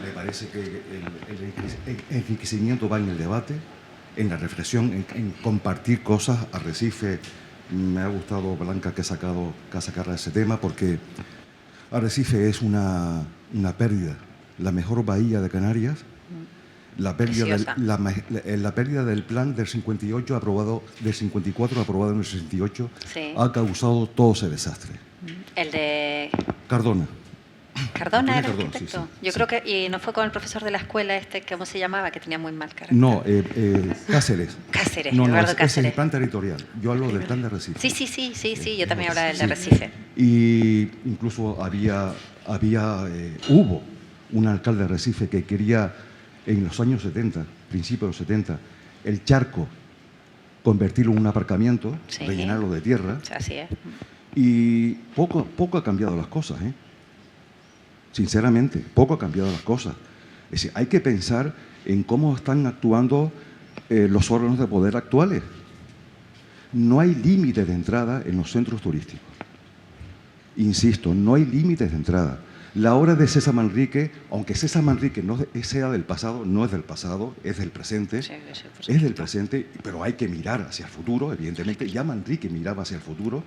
Speaker 8: me parece que el enriquecimiento va en el debate, en la reflexión, en compartir cosas. Arrecife, me ha gustado, Blanca, que ha sacado ese tema, porque Arrecife es una pérdida. La mejor bahía de Canarias, la pérdida, la pérdida del plan del 58 aprobado, del 54 aprobado en el 68, sí, ha causado todo ese desastre.
Speaker 3: El de
Speaker 8: Cardona
Speaker 3: era arquitecto.
Speaker 8: Sí, sí,
Speaker 3: yo creo que, y no fue con el profesor de la escuela ¿cómo se llamaba? Que tenía muy mal carácter.
Speaker 8: No, Cáceres.
Speaker 3: No,
Speaker 8: Cáceres. Es el plan territorial. Yo hablo del plan de Arrecife.
Speaker 3: Sí, yo también hablaba del de Arrecife.
Speaker 8: Y incluso hubo un alcalde de Arrecife que quería, en los años 70, principios de los 70, el charco, convertirlo en un aparcamiento, sí, rellenarlo de tierra.
Speaker 3: Así es.
Speaker 8: Y poco ha cambiado las cosas, ¿eh? Sinceramente, poco ha cambiado las cosas. Es decir, hay que pensar en cómo están actuando los órganos de poder actuales. No hay límites de entrada en los centros turísticos. Insisto, no hay límites de entrada. La obra de César Manrique, aunque César Manrique no sea del pasado, no es del pasado, es del presente. Sí, es del presente, pero hay que mirar hacia el futuro, evidentemente. Ya Manrique miraba hacia el futuro.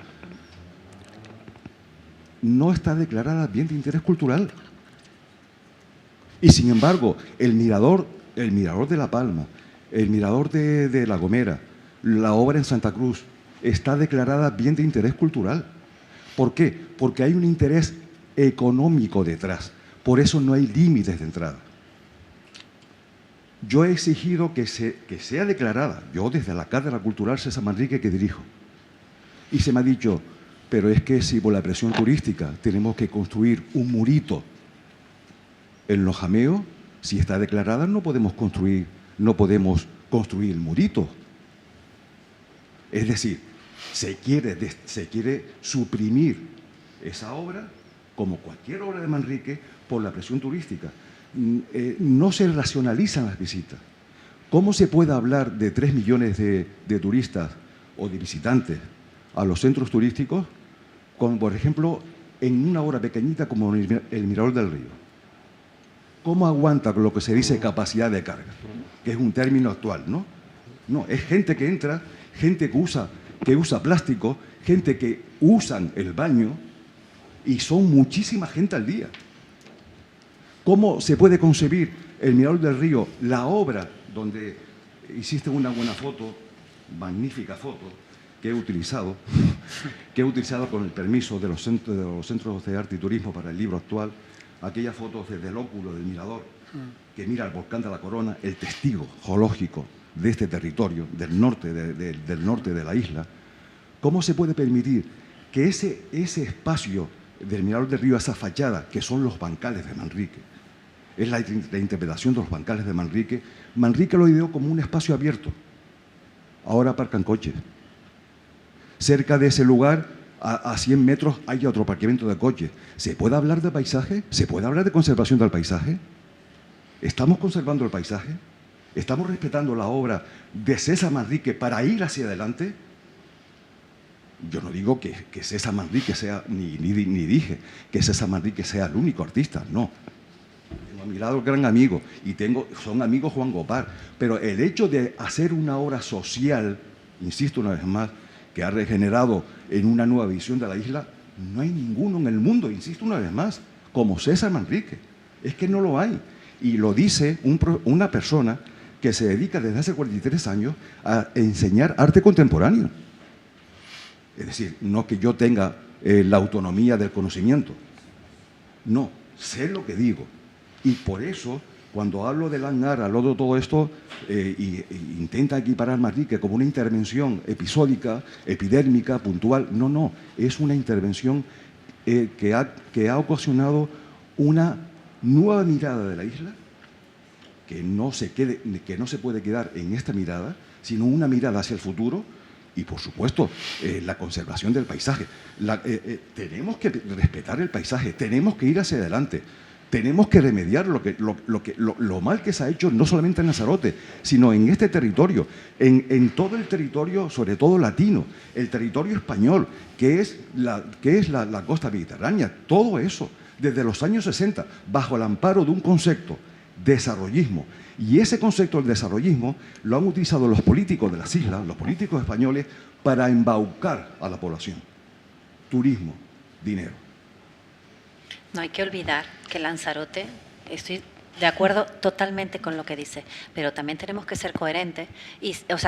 Speaker 8: No está declarada bien de interés cultural. Y sin embargo, el mirador de La Palma, el mirador de La Gomera, la obra en Santa Cruz, está declarada bien de interés cultural. ¿Por qué? Porque hay un interés económico detrás. Por eso no hay límites de entrada. Yo he exigido que sea declarada, yo desde la Cátedra Cultural César Manrique que dirijo. Y se me ha dicho, pero es que si por la presión turística tenemos que construir un murito en los jameos, si está declarada no podemos construir el murito. Es decir, se quiere suprimir esa obra, como cualquier obra de Manrique, por la presión turística. No se racionalizan las visitas. ¿Cómo se puede hablar de 3 millones de turistas o de visitantes a los centros turísticos, con, por ejemplo, en una obra pequeñita como el Mirador del Río? ¿Cómo aguanta lo que se dice capacidad de carga? Que es un término actual, ¿no? No, es gente que entra, gente que usa plástico, gente que usan el baño, y son muchísima gente al día. ¿Cómo se puede concebir el Mirador del Río, la obra donde hiciste una buena foto, magnífica foto, que he utilizado con el permiso de los centros de arte y turismo para el libro actual, aquellas fotos desde el óculo del mirador que mira el volcán de la Corona, el testigo geológico de este territorio, del norte de la isla? ¿Cómo se puede permitir que ese espacio del Mirador del Río, esa fachada, que son los bancales de Manrique, es la interpretación de los bancales de Manrique? Manrique lo ideó como un espacio abierto. Ahora aparcan coches. Cerca de ese lugar, a 100 metros, hay otro aparcamiento de coches. ¿Se puede hablar de paisaje? ¿Se puede hablar de conservación del paisaje? ¿Estamos conservando el paisaje? ¿Estamos respetando la obra de César Manrique para ir hacia adelante? Yo no digo que César Manrique sea, ni dije que César Manrique sea el único artista, no. Tengo a mi lado gran amigo y son amigos Juan Gopar, pero el hecho de hacer una obra social, insisto una vez más, que ha regenerado en una nueva visión de la isla, no hay ninguno en el mundo, insisto una vez más, como César Manrique. Es que no lo hay. Y lo dice una persona que se dedica desde hace 43 años a enseñar arte contemporáneo. Es decir, no que yo tenga la autonomía del conocimiento. No, sé lo que digo. Y por eso, cuando hablo de Langar, hablo de todo esto, intenta equiparar a Manrique como una intervención episódica, epidérmica, puntual. No, no, es una intervención que ha ocasionado una nueva mirada de la isla, que no se puede quedar en esta mirada, sino una mirada hacia el futuro. Y, por supuesto, la conservación del paisaje. Tenemos que respetar el paisaje, tenemos que ir hacia adelante, tenemos que remediar lo mal que se ha hecho, no solamente en Lanzarote, sino en este territorio, en todo el territorio, sobre todo latino, el territorio español, que es la costa mediterránea. Todo eso, desde los años 60, bajo el amparo de un concepto, desarrollismo. Y ese concepto del desarrollismo lo han utilizado los políticos de las islas, los políticos españoles, para embaucar a la población. Turismo, dinero.
Speaker 3: No hay que olvidar que Lanzarote, estoy de acuerdo totalmente con lo que dice, pero también tenemos que ser coherentes,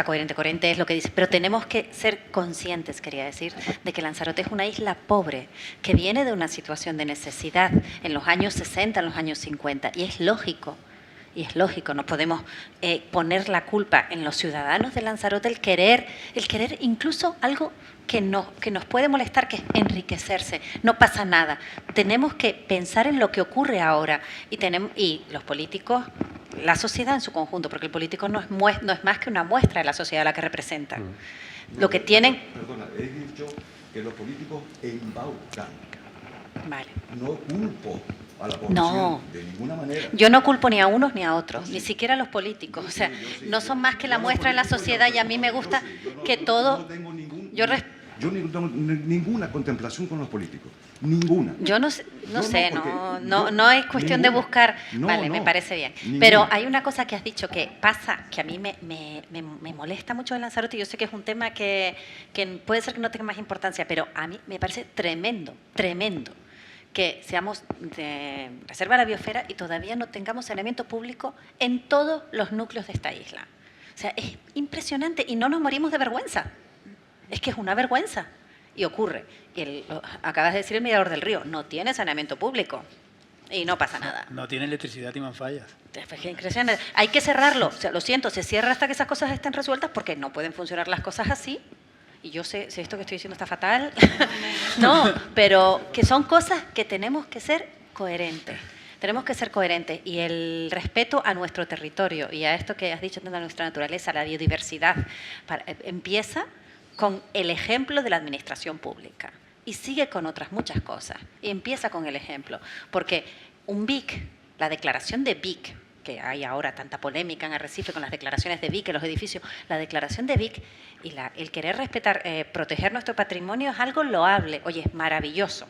Speaker 3: coherente es lo que dice, pero tenemos que ser conscientes, quería decir, de que Lanzarote es una isla pobre, que viene de una situación de necesidad en los años 60, en los años 50, y es lógico, no podemos poner la culpa en los ciudadanos de Lanzarote, el querer incluso algo que nos puede molestar, que es enriquecerse. No pasa nada. Tenemos que pensar en lo que ocurre ahora y los políticos, la sociedad en su conjunto, porque el político no es más que una muestra de la sociedad a la que representa. Lo que tienen...
Speaker 8: Perdona, he dicho que los políticos embaucan.
Speaker 3: Vale.
Speaker 8: No culpo a la población de ninguna manera.
Speaker 3: Yo no culpo ni a unos ni a otros, ni siquiera a los políticos. O sea, no son más que la muestra de la sociedad y a mí me gusta que todo...
Speaker 8: Yo no tengo ninguna contemplación con los políticos, ninguna.
Speaker 3: Yo no sé, no es cuestión de buscar... Vale, me parece bien. Ninguna. Pero hay una cosa que has dicho que pasa, que a mí me molesta mucho de Lanzarote, y yo sé que es un tema que puede ser que no tenga más importancia, pero a mí me parece tremendo que seamos de reserva de la biosfera y todavía no tengamos saneamiento público en todos los núcleos de esta isla. O sea, es impresionante y no nos morimos de vergüenza. Es que es una vergüenza. Y ocurre. Acabas de decir el Mirador del Río, no tiene saneamiento público y no pasa nada.
Speaker 4: No tiene electricidad y manfallas.
Speaker 3: Hay que cerrarlo. O sea, lo siento, se cierra hasta que esas cosas estén resueltas porque no pueden funcionar las cosas así. Y yo sé esto que estoy diciendo está fatal. No, pero que son cosas que tenemos que ser coherentes. Tenemos que ser coherentes y el respeto a nuestro territorio y a esto que has dicho, a nuestra naturaleza, la biodiversidad, empieza con el ejemplo de la administración pública y sigue con otras muchas cosas. Y empieza con el ejemplo, porque un BIC, la declaración de BIC, que hay ahora tanta polémica en Arrecife con las declaraciones de BIC en los edificios, la declaración de BIC y el querer respetar, proteger nuestro patrimonio es algo loable, oye, es maravilloso.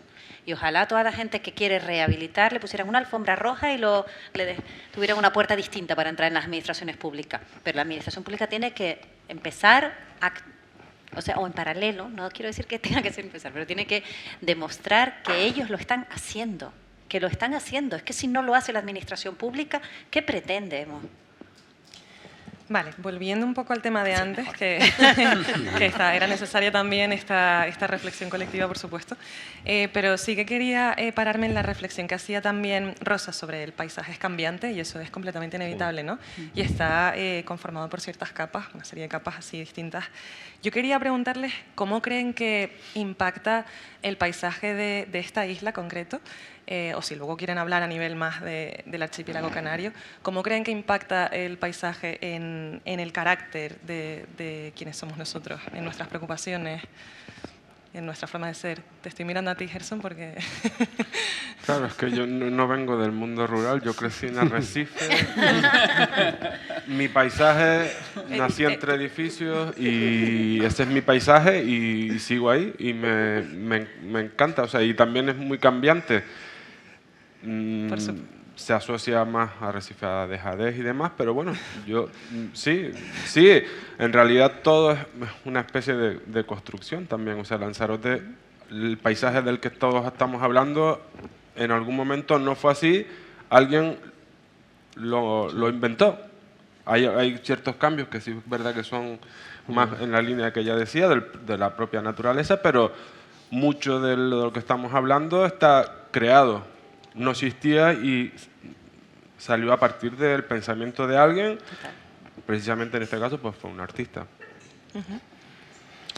Speaker 3: Y ojalá toda la gente que quiere rehabilitar le pusieran una alfombra roja y tuvieran una puerta distinta para entrar en las administraciones públicas. Pero la administración pública tiene que empezar o en paralelo, no quiero decir que tenga que ser empezar, pero tiene que demostrar que ellos lo están haciendo, que lo están haciendo. Es que si no lo hace la administración pública, ¿qué pretendemos?
Speaker 1: Vale, volviendo un poco al tema de antes, que era necesaria también esta reflexión colectiva, por supuesto, pero sí que quería pararme en la reflexión que hacía también Rosa sobre el paisaje es cambiante y eso es completamente inevitable, ¿no? Y está conformado por ciertas capas, una serie de capas así distintas. Yo quería preguntarles cómo creen que impacta el paisaje de esta isla concreto, o si luego quieren hablar a nivel más del archipiélago canario, ¿cómo creen que impacta el paisaje en el carácter de quienes somos nosotros, en nuestras preocupaciones, en nuestra forma de ser? Te estoy mirando a ti, Gerson, porque...
Speaker 5: Claro, es que yo no vengo del mundo rural, yo crecí en Arrecife. Mi paisaje, nací entre edificios y ese es mi paisaje y sigo ahí y me encanta, o sea, y también es muy cambiante. Se asocia más a arrecife de dejadez y demás, pero bueno, yo sí, en realidad todo es una especie de construcción también, o sea, Lanzarote, el paisaje del que todos estamos hablando, en algún momento no fue así, alguien lo inventó. Hay ciertos cambios que sí es verdad que son más en la línea que ella decía, de la propia naturaleza, pero mucho de lo que estamos hablando está creado. No existía y salió a partir del pensamiento de alguien, precisamente en este caso pues fue un artista.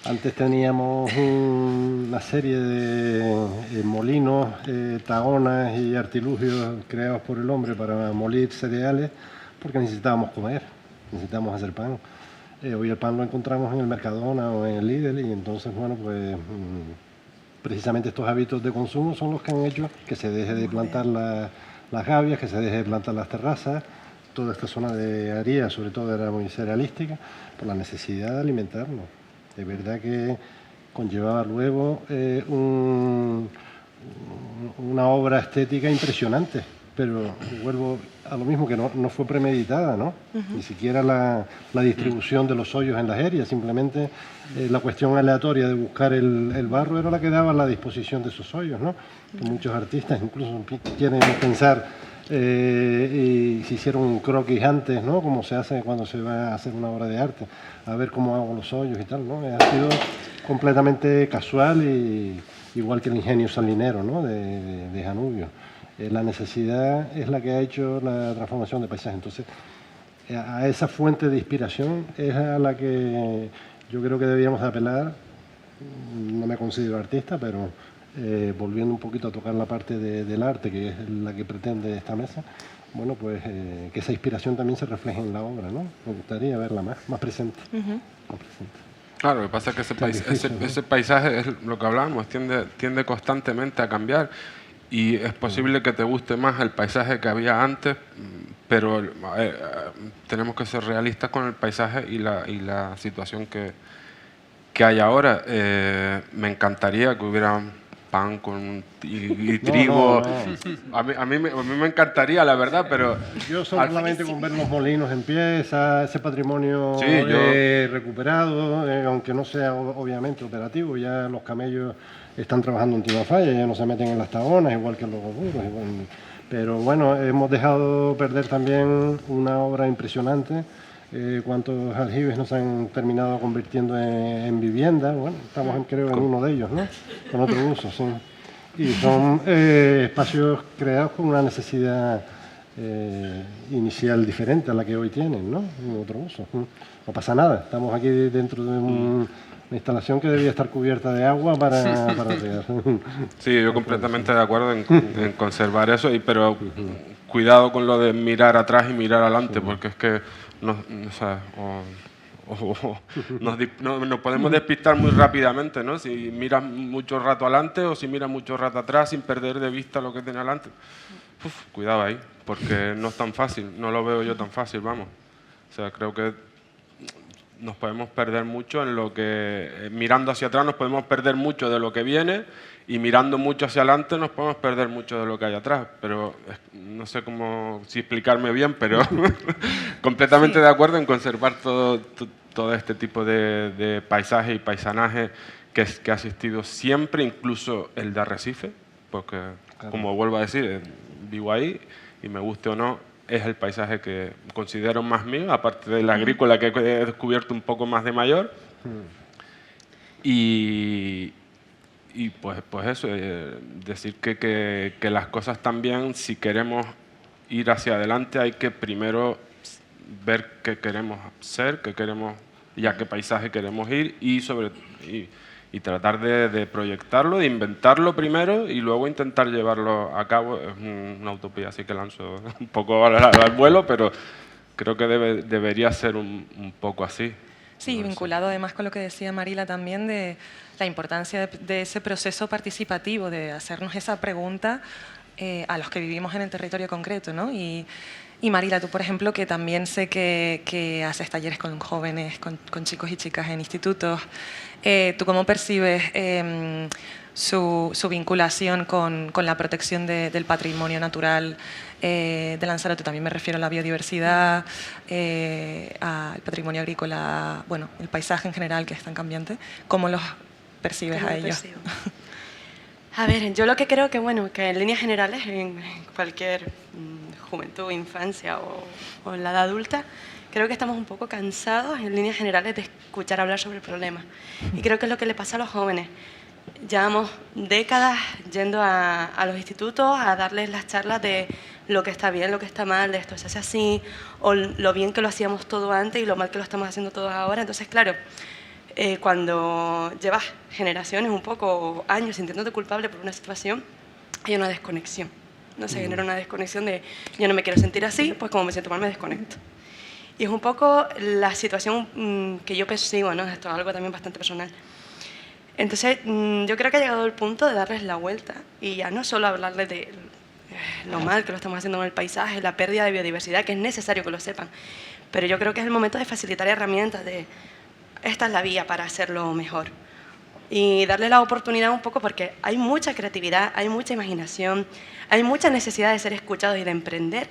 Speaker 6: Antes teníamos una serie de molinos, taonas y artilugios creados por el hombre para moler cereales porque necesitábamos comer, necesitábamos hacer pan. Hoy el pan lo encontramos en el Mercadona o en el Lidl y entonces, bueno, pues precisamente estos hábitos de consumo son los que han hecho que se deje de plantar las gavias, que se deje de plantar las terrazas. Toda esta zona de Aría, sobre todo, era muy cerealística por la necesidad de alimentarnos. De verdad que conllevaba luego una obra estética impresionante, pero vuelvo a lo mismo, que no fue premeditada, ¿no? Ni siquiera la distribución de los hoyos en las herias, simplemente la cuestión aleatoria de buscar el barro era la que daba la disposición de esos hoyos, ¿no? Que muchos artistas incluso quieren pensar y se hicieron un croquis antes, ¿no? Como se hace cuando se va a hacer una obra de arte, a ver cómo hago los hoyos y tal, ¿no? Ha sido completamente casual, y igual que el ingenio salinero, ¿no? de Janubio. La necesidad es la que ha hecho la transformación de paisaje. Entonces, a esa fuente de inspiración es a la que yo creo que debíamos apelar. No me considero artista, pero volviendo un poquito a tocar la parte del arte, que es la que pretende esta mesa, bueno, pues que esa inspiración también se refleje en la obra, ¿no? Me gustaría verla más presente. Más presente.
Speaker 5: Claro, lo que pasa es que ese paisaje, es lo que hablábamos, tiende constantemente a cambiar y es posible que te guste más el paisaje que había antes, pero tenemos que ser realistas con el paisaje y la situación que hay ahora. Me encantaría que hubiera pan y trigo. No. A mí me encantaría, la verdad, pero...
Speaker 6: Yo solamente con ver los molinos en pie, ese patrimonio recuperado, aunque no sea obviamente operativo, ya los camellos están trabajando en Timafalla, ya no se meten en las taonas, igual que los burros. Pero bueno, hemos dejado perder también una obra impresionante. Cuántos aljibes nos han terminado convirtiendo en vivienda. Bueno, estamos creo en uno de ellos, ¿no? Con otro uso, sí. Y son espacios creados con una necesidad inicial diferente a la que hoy tienen, ¿no? En otro uso. No pasa nada, estamos aquí dentro de una instalación que debía estar cubierta de agua para regar.
Speaker 5: Sí, yo completamente de acuerdo en conservar eso, pero cuidado con lo de mirar atrás y mirar adelante, porque es que nos podemos despistar muy rápidamente, ¿no? Si miras mucho rato adelante o si miras mucho rato atrás sin perder de vista lo que tiene adelante. Cuidado ahí, porque no es tan fácil, no lo veo yo tan fácil, vamos. O sea, creo que nos podemos perder mucho en lo que... mirando hacia atrás nos podemos perder mucho de lo que viene, y mirando mucho hacia adelante nos podemos perder mucho de lo que hay atrás. Pero no sé si explicarme bien, pero completamente de acuerdo en conservar todo este tipo de paisaje y paisanaje que ha existido siempre, incluso el de Arrecife, porque, como vuelvo a decir, vivo ahí y me guste o no, es el paisaje que considero más mío, aparte del agrícola que he descubierto un poco más de mayor. Y pues eso, decir que las cosas también, si queremos ir hacia adelante, hay que primero ver qué queremos ser, qué queremos y a qué paisaje queremos ir, y tratar de proyectarlo, de inventarlo primero y luego intentar llevarlo a cabo. Es una utopía, así que lanzo un poco al vuelo, pero creo que debería ser un poco así.
Speaker 1: Sí, no vinculado además con lo que decía Marila también de la importancia de ese proceso participativo, de hacernos esa pregunta a los que vivimos en el territorio concreto, ¿no? Y Marila, tú, por ejemplo, que también sé que haces talleres con jóvenes, con chicos y chicas en institutos, ¿tú cómo percibes su vinculación con la protección del patrimonio natural de Lanzarote? También me refiero a la biodiversidad, al patrimonio agrícola, bueno, el paisaje en general, que es tan cambiante. ¿Cómo los percibes
Speaker 2: ¿Cómo
Speaker 1: a
Speaker 2: lo
Speaker 1: ellos?
Speaker 2: percibo? A ver, yo lo que creo que, bueno, que en líneas generales, en cualquier juventud, infancia o en la edad adulta, creo que estamos un poco cansados, en líneas generales, de escuchar hablar sobre el problema. Y creo que es lo que le pasa a los jóvenes. Llevamos décadas yendo a los institutos a darles las charlas de lo que está bien, lo que está mal, de esto se hace así, o lo bien que lo hacíamos todo antes y lo mal que lo estamos haciendo todos ahora. Entonces, claro, cuando llevas generaciones un poco, o años sintiéndote culpable por una situación, hay una desconexión. No se genera una desconexión de yo no me quiero sentir así, pues como me siento mal me desconecto. Y es un poco la situación que yo percibo, ¿no? Esto es algo también bastante personal. Entonces, yo creo que ha llegado el punto de darles la vuelta y ya no solo hablarles de lo mal que lo estamos haciendo con el paisaje, la pérdida de biodiversidad, que es necesario que lo sepan, pero yo creo que es el momento de facilitar herramientas de esta es la vía para hacerlo mejor. Y darle la oportunidad un poco porque hay mucha creatividad, hay mucha imaginación, hay mucha necesidad de ser escuchados y de emprender.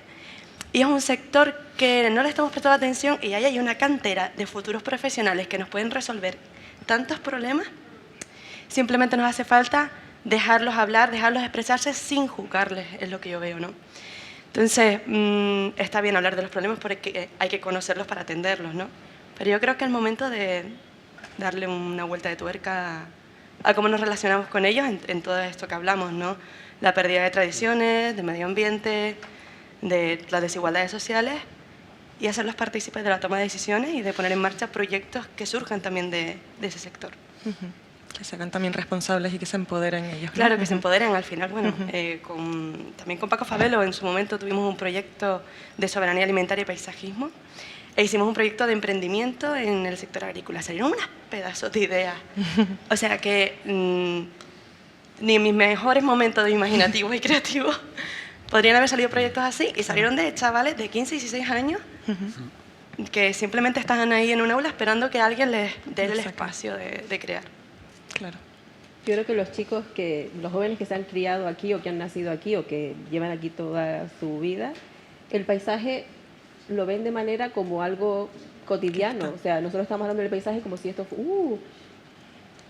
Speaker 2: Y es un sector que no le estamos prestando atención y ahí hay una cantera de futuros profesionales que nos pueden resolver tantos problemas. Simplemente nos hace falta dejarlos hablar, dejarlos expresarse sin juzgarles, es lo que yo veo, ¿no? Entonces, está bien hablar de los problemas porque hay que conocerlos para atenderlos, ¿no? Pero yo creo que es el momento de darle una vuelta de tuerca a cómo nos relacionamos con ellos en todo esto que hablamos, ¿no? La pérdida de tradiciones, de medio ambiente, de las desigualdades sociales y hacerlos partícipes de la toma de decisiones y de poner en marcha proyectos que surjan también de ese sector.
Speaker 1: Que se hagan también responsables y que se empoderen ellos, ¿no?
Speaker 2: Claro, que se empoderen al final. Bueno, también con Paco Fabelo en su momento tuvimos un proyecto de soberanía alimentaria y paisajismo e hicimos un proyecto de emprendimiento en el sector agrícola. Salieron unos pedazos de ideas. O sea que ni en mis mejores momentos imaginativos y creativos podrían haber salido proyectos así y salieron de chavales de 15 y 16 años que simplemente están ahí en un aula esperando que alguien les dé el espacio de crear.
Speaker 1: Claro.
Speaker 7: Yo creo que los jóvenes que se han criado aquí o que han nacido aquí o que llevan aquí toda su vida, el paisaje lo ven de manera como algo cotidiano. O sea, nosotros estamos hablando del paisaje como si esto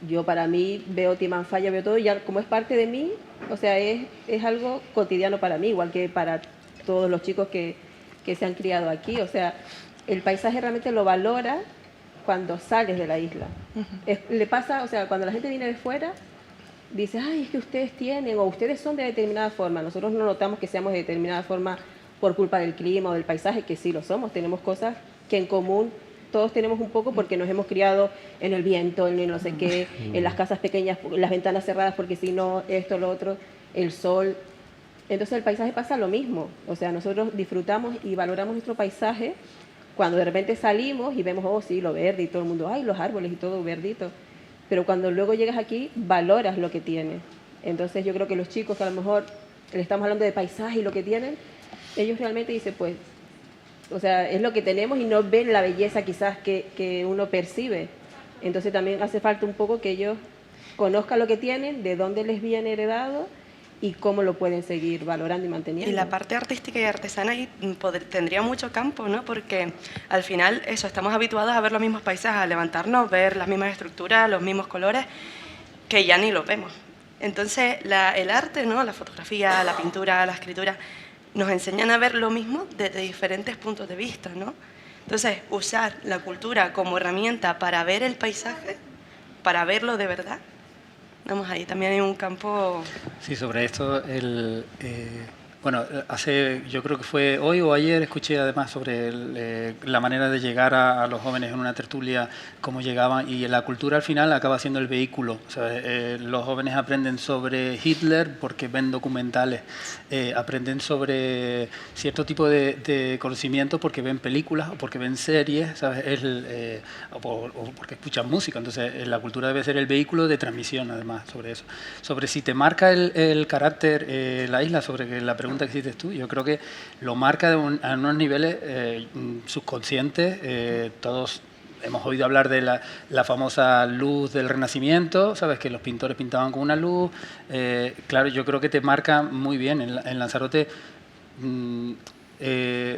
Speaker 7: yo para mí veo Timanfaya, veo todo y ya como es parte de mí, o sea, es algo cotidiano para mí, igual que para todos los chicos que se han criado aquí. O sea, el paisaje realmente lo valora cuando sales de la isla. Le pasa, o sea, cuando la gente viene de fuera, dice, ay, es que ustedes tienen, o ustedes son de determinada forma. Nosotros no notamos que seamos de determinada forma por culpa del clima o del paisaje, que sí lo somos. Tenemos cosas que en común todos tenemos un poco porque nos hemos criado en el viento, en el no sé qué, en las casas pequeñas, las ventanas cerradas porque si no, esto, lo otro, el sol. Entonces el paisaje pasa lo mismo. O sea, nosotros disfrutamos y valoramos nuestro paisaje cuando de repente salimos y vemos, oh, sí, lo verde y todo el mundo, ay, los árboles y todo verdito. Pero cuando luego llegas aquí, valoras lo que tienes. Entonces yo creo que los chicos que a lo mejor le estamos hablando de paisaje y lo que tienen, ellos realmente dicen, pues, o sea, es lo que tenemos y no ven la belleza quizás que uno percibe. Entonces también hace falta un poco que ellos conozcan lo que tienen, de dónde les viene heredado y cómo lo pueden seguir valorando y manteniendo.
Speaker 2: Y la parte artística y artesana ahí tendría mucho campo, ¿no? Porque al final eso, estamos habituados a ver los mismos paisajes, a levantarnos, ver las mismas estructuras, los mismos colores, que ya ni los vemos. Entonces el arte, ¿no? La fotografía, la pintura, la escritura, nos enseñan a ver lo mismo desde diferentes puntos de vista, ¿no? Entonces, usar la cultura como herramienta para ver el paisaje, para verlo de verdad, vamos, ahí también hay un campo...
Speaker 4: Sí, sobre esto, Bueno, yo creo que fue hoy o ayer, escuché además sobre la manera de llegar a los jóvenes en una tertulia, cómo llegaban, y la cultura al final acaba siendo el vehículo. O sea, los jóvenes aprenden sobre Hitler porque ven documentales, aprenden sobre cierto tipo de conocimiento porque ven películas o porque ven series, ¿sabes? O porque escuchan música. Entonces, la cultura debe ser el vehículo de transmisión, además, sobre eso. Sobre si te marca el carácter, la isla, sobre la pregunta que hiciste tú, yo creo que lo marca a unos niveles subconscientes. Todos hemos oído hablar de la famosa luz del Renacimiento, ¿sabes? Que los pintores pintaban con una luz. Claro, yo creo que te marca muy bien. En Lanzarote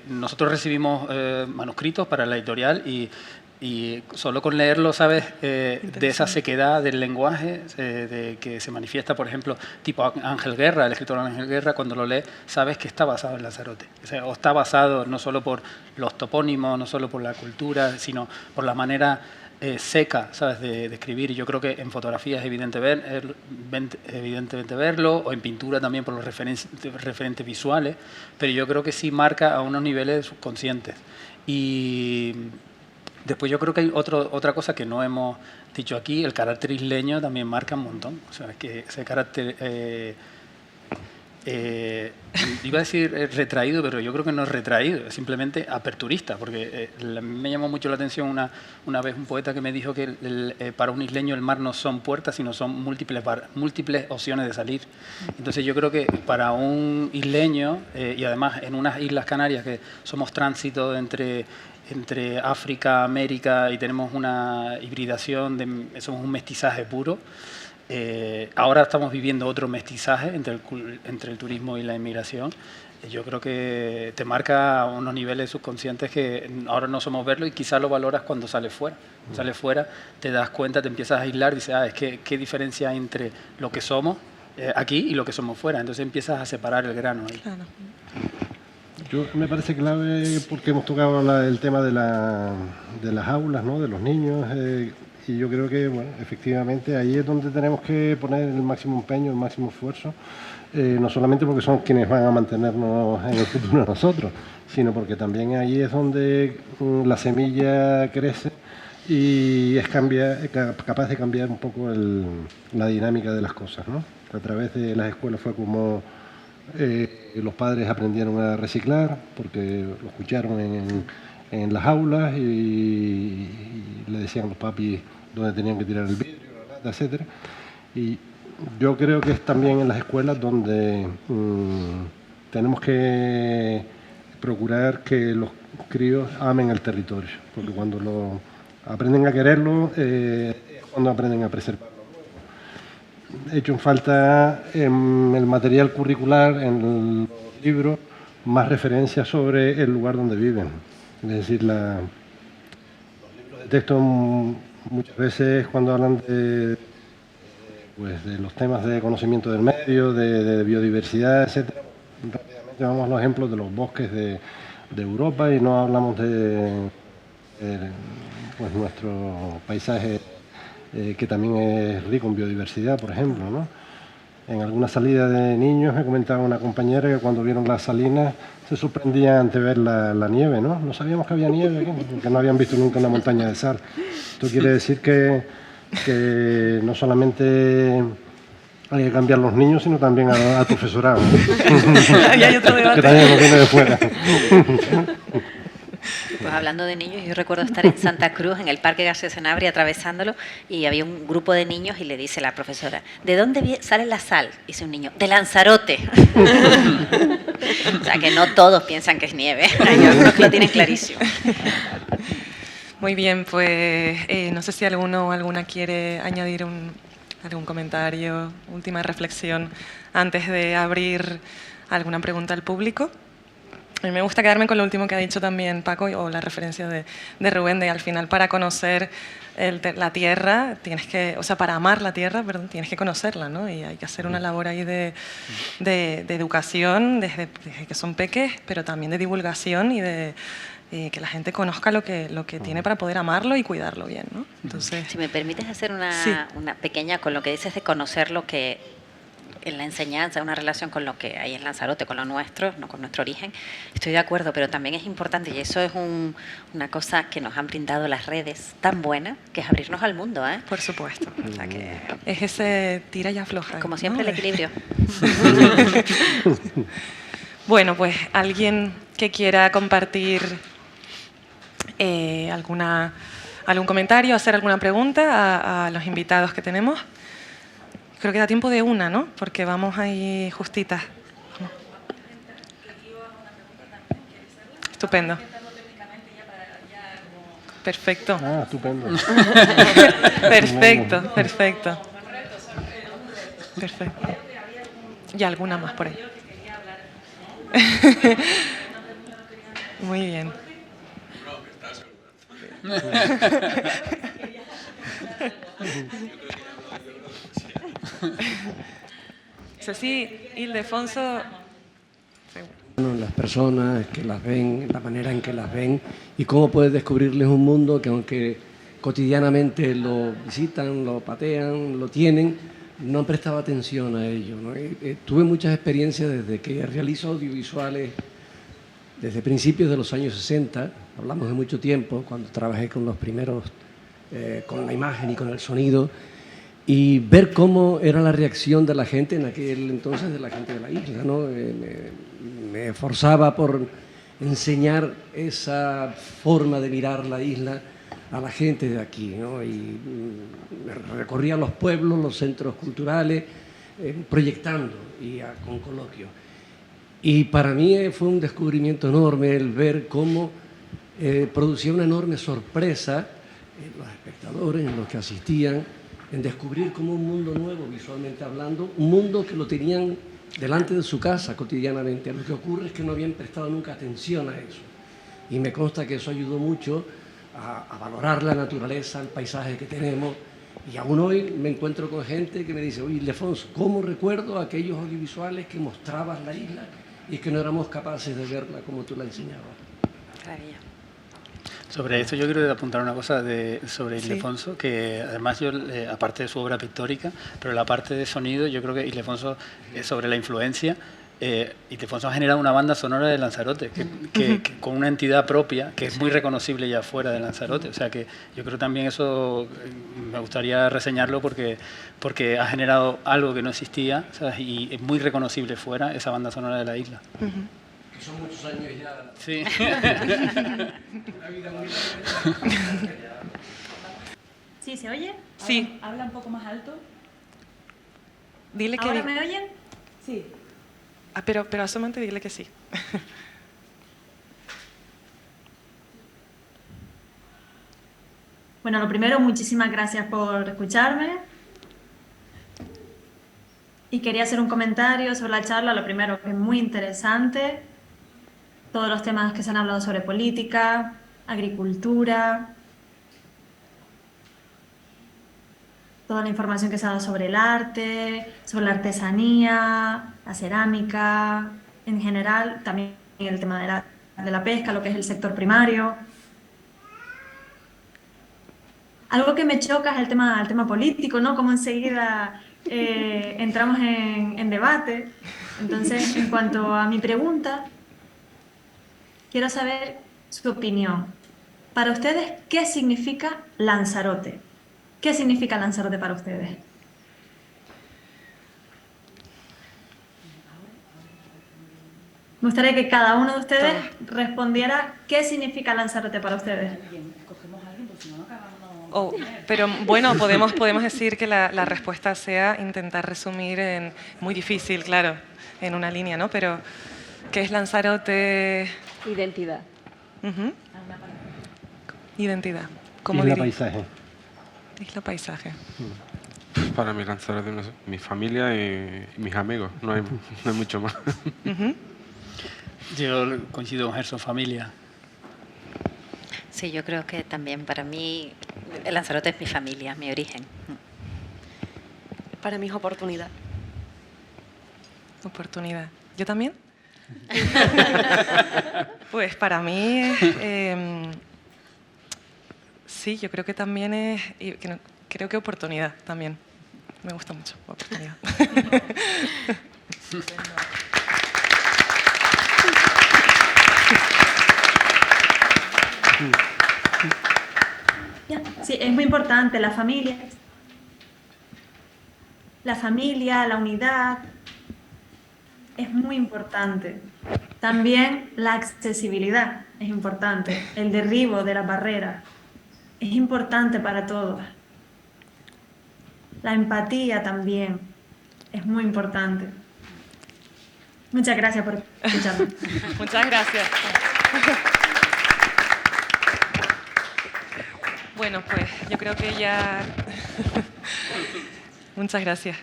Speaker 4: nosotros recibimos manuscritos para la editorial y solo con leerlo, ¿sabes? De esa sequedad del lenguaje, de que se manifiesta, por ejemplo, tipo Ángel Guerra, el escritor Ángel Guerra, cuando lo lees, sabes que está basado en Lanzarote. O sea, o está basado no solo por los topónimos, no solo por la cultura, sino por la manera seca, ¿sabes?, de escribir. Y yo creo que en fotografía es evidentemente verlo, o en pintura también por los referentes visuales, pero yo creo que sí marca a unos niveles subconscientes. Y después yo creo que hay otra cosa que no hemos dicho aquí, el carácter isleño también marca un montón. O sea, que ese carácter, iba a decir retraído, pero yo creo que no es retraído, es simplemente aperturista, porque me llamó mucho la atención una vez un poeta que me dijo que para un isleño el mar no son puertas, sino son múltiples opciones de salir. Entonces yo creo que para un isleño, y además en unas Islas Canarias que somos tránsito entre África, América, y tenemos una hibridación, somos un mestizaje puro. Ahora estamos viviendo otro mestizaje entre el turismo y la inmigración. Yo creo que te marca unos niveles subconscientes que ahora no somos verlo y quizás lo valoras cuando sales fuera. Sales fuera, te das cuenta, te empiezas a aislar, dices, es que qué diferencia hay entre lo que somos aquí y lo que somos fuera. Entonces empiezas a separar el grano ahí.
Speaker 1: Claro.
Speaker 6: Me parece clave porque hemos tocado el tema de las aulas, ¿no?, de los niños, y yo creo que, bueno, efectivamente ahí es donde tenemos que poner el máximo empeño, el máximo esfuerzo, no solamente porque son quienes van a mantenernos en el futuro nosotros, sino porque también ahí es donde la semilla crece y es capaz de cambiar un poco la dinámica de las cosas, ¿no? A través de las escuelas fue como los padres aprendieron a reciclar porque lo escucharon en las aulas y le decían a los papis dónde tenían que tirar el vidrio, la lata, etc. Y yo creo que es también en las escuelas donde tenemos que procurar que los críos amen el territorio, porque cuando aprenden a quererlo es cuando aprenden a preservarlo. He hecho en falta en el material curricular, en los libros, más referencias sobre el lugar donde viven. Es decir, los libros de texto muchas veces cuando hablan de los temas de conocimiento del medio, de biodiversidad, etc., rápidamente vamos a los ejemplos de los bosques de Europa y no hablamos de nuestro paisaje, que también es rico en biodiversidad, por ejemplo, ¿no? En alguna salida de niños me comentaba una compañera que cuando vieron las salinas se sorprendían ante ver la nieve, ¿no? No sabíamos que había nieve aquí, porque no habían visto nunca una montaña de sal. Esto quiere decir que no solamente hay que cambiar los niños, sino también al profesorado, ¿no?
Speaker 1: Y hay otro debate.
Speaker 6: Que también nos viene de fuera.
Speaker 3: Pues hablando de niños, yo recuerdo estar en Santa Cruz, en el Parque García Sanabria, atravesándolo, y había un grupo de niños y le dice la profesora, ¿de dónde sale la sal? Dice un niño, de Lanzarote. O sea, que no todos piensan que es nieve, hay algunos que lo tienen clarísimo.
Speaker 1: Muy bien, pues no sé si alguno o alguna quiere añadir algún comentario, última reflexión, antes de abrir alguna pregunta al público. A mí me gusta quedarme con lo último que ha dicho también Paco, o la referencia de Rubén, de al final para conocer la tierra, para amar la tierra, perdón, tienes que conocerla, ¿no? Y hay que hacer una labor ahí de educación desde que son peques, pero también de divulgación y de que la gente conozca lo que tiene para poder amarlo y cuidarlo bien, ¿no? Entonces,
Speaker 3: si me permites hacer una
Speaker 1: sí.
Speaker 3: pequeña, con lo que dices de conocer lo que en la enseñanza, una relación con lo que hay en Lanzarote, con lo nuestro, no con nuestro origen. Estoy de acuerdo, pero también es importante, y eso es una cosa que nos han brindado las redes tan buena, que es abrirnos al mundo, ¿eh?
Speaker 1: Por supuesto. O sea que es ese tira y afloja.
Speaker 3: Como siempre,
Speaker 1: ¿no?
Speaker 3: el equilibrio.
Speaker 1: Bueno, pues alguien que quiera compartir algún comentario, hacer alguna pregunta a los invitados que tenemos. Creo que da tiempo de una, ¿no? Porque vamos ahí justitas. Estupendo. Perfecto.
Speaker 6: Ah, estupendo.
Speaker 1: Perfecto, perfecto. Perfecto. Y alguna más por ahí. Muy bien. Ceci, Ildefonso.
Speaker 9: Bueno, las personas que las ven, la manera en que las ven y cómo puedes descubrirles un mundo que aunque cotidianamente lo visitan, lo patean, lo tienen, no han prestado atención a ello, ¿no? Tuve muchas experiencias desde que realizo audiovisuales, desde principios de los años 60, hablamos de mucho tiempo, cuando trabajé con los primeros, con la imagen y con el sonido, y ver cómo era la reacción de la gente en aquel entonces, de la gente de la isla, ¿no? Me esforzaba por enseñar esa forma de mirar la isla a la gente de aquí, ¿no? Y recorría los pueblos, los centros culturales, proyectando y con coloquios. Y para mí fue un descubrimiento enorme el ver cómo producía una enorme sorpresa en los espectadores, en los que asistían, en descubrir como un mundo nuevo, visualmente hablando, un mundo que lo tenían delante de su casa cotidianamente. Lo que ocurre es que no habían prestado nunca atención a eso. Y me consta que eso ayudó mucho a valorar la naturaleza, el paisaje que tenemos. Y aún hoy me encuentro con gente que me dice, oye, Ildefonso, ¿cómo recuerdo aquellos audiovisuales que mostrabas la isla y que no éramos capaces de verla como tú la enseñabas?
Speaker 3: Maravilla.
Speaker 4: Sobre esto yo quiero apuntar una cosa sobre
Speaker 1: Sí.
Speaker 4: Ildefonso, que además yo, aparte de su obra pictórica, pero la parte de sonido, yo creo que Ildefonso, sobre la influencia, Ildefonso ha generado una banda sonora de Lanzarote, que con una entidad propia, que es muy reconocible ya fuera de Lanzarote. O sea que yo creo también eso me gustaría reseñarlo porque ha generado algo que no existía, ¿sabes? Y es muy reconocible fuera esa banda sonora de la isla.
Speaker 9: Son muchos años ya.
Speaker 4: Sí.
Speaker 10: ¿Sí se oye?
Speaker 1: Sí.
Speaker 10: ¿Habla un poco más alto?
Speaker 1: Dile que
Speaker 10: ¿Ahora me oyen?
Speaker 1: Sí. Pero asómate y dile que sí.
Speaker 10: Bueno, lo primero, muchísimas gracias por escucharme. Y quería hacer un comentario sobre la charla. Lo primero, que es muy interesante. Todos los temas que se han hablado sobre política, agricultura, toda la información que se ha dado sobre el arte, sobre la artesanía, la cerámica, en general, también el tema de la pesca, lo que es el sector primario. Algo que me choca es el tema político, ¿no? Como enseguida entramos en debate. Entonces, en cuanto a mi pregunta, quiero saber su opinión. Para ustedes, ¿qué significa Lanzarote? ¿Qué significa Lanzarote para ustedes? Me gustaría que cada uno de ustedes respondiera qué significa Lanzarote para ustedes.
Speaker 1: Pero bueno, podemos decir que la respuesta sea intentar resumir muy difícil, claro, en una línea, ¿no? Pero, ¿qué es Lanzarote?
Speaker 7: Identidad.
Speaker 1: Ujú. Identidad. ¿Cómo
Speaker 6: Isla
Speaker 1: diría?
Speaker 6: paisaje.
Speaker 1: Isla paisaje.
Speaker 5: Para mí Lanzarote, no sé, mi familia y mis amigos, no hay mucho más.
Speaker 1: Ujú.
Speaker 4: Yo coincido con Gerson, familia.
Speaker 3: Sí, yo creo que también para mí Lanzarote es mi familia, mi origen.
Speaker 2: Para mí es oportunidad.
Speaker 1: Oportunidad. ¿Yo también? Pues para mí, sí, yo creo que también creo que oportunidad también. me gusta mucho la oportunidad.
Speaker 10: Sí, es muy importante la familia, la unidad, es muy importante. También la accesibilidad es importante, el derribo de las barreras es importante para todos. La empatía también es muy importante. Muchas gracias por escucharme.
Speaker 1: Muchas gracias. Bueno, pues yo creo que ya... Muchas gracias.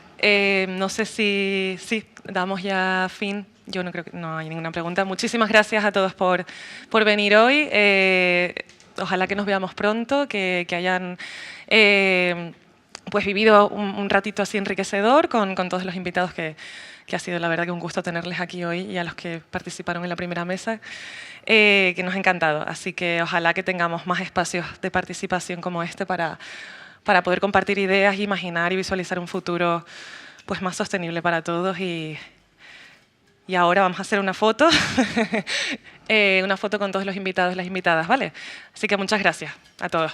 Speaker 1: No sé si damos ya fin. Yo no creo que no hay ninguna pregunta. Muchísimas gracias a todos por venir hoy. Ojalá que nos veamos pronto, que hayan pues vivido un ratito así enriquecedor con todos los invitados que ha sido la verdad que un gusto tenerles aquí hoy, y a los que participaron en la primera mesa, que nos ha encantado. Así que ojalá que tengamos más espacios de participación como este para poder compartir ideas, imaginar y visualizar un futuro pues más sostenible para todos. Y ahora vamos a hacer una foto, una foto con todos los invitados y las invitadas, ¿vale? Así que muchas gracias a todos.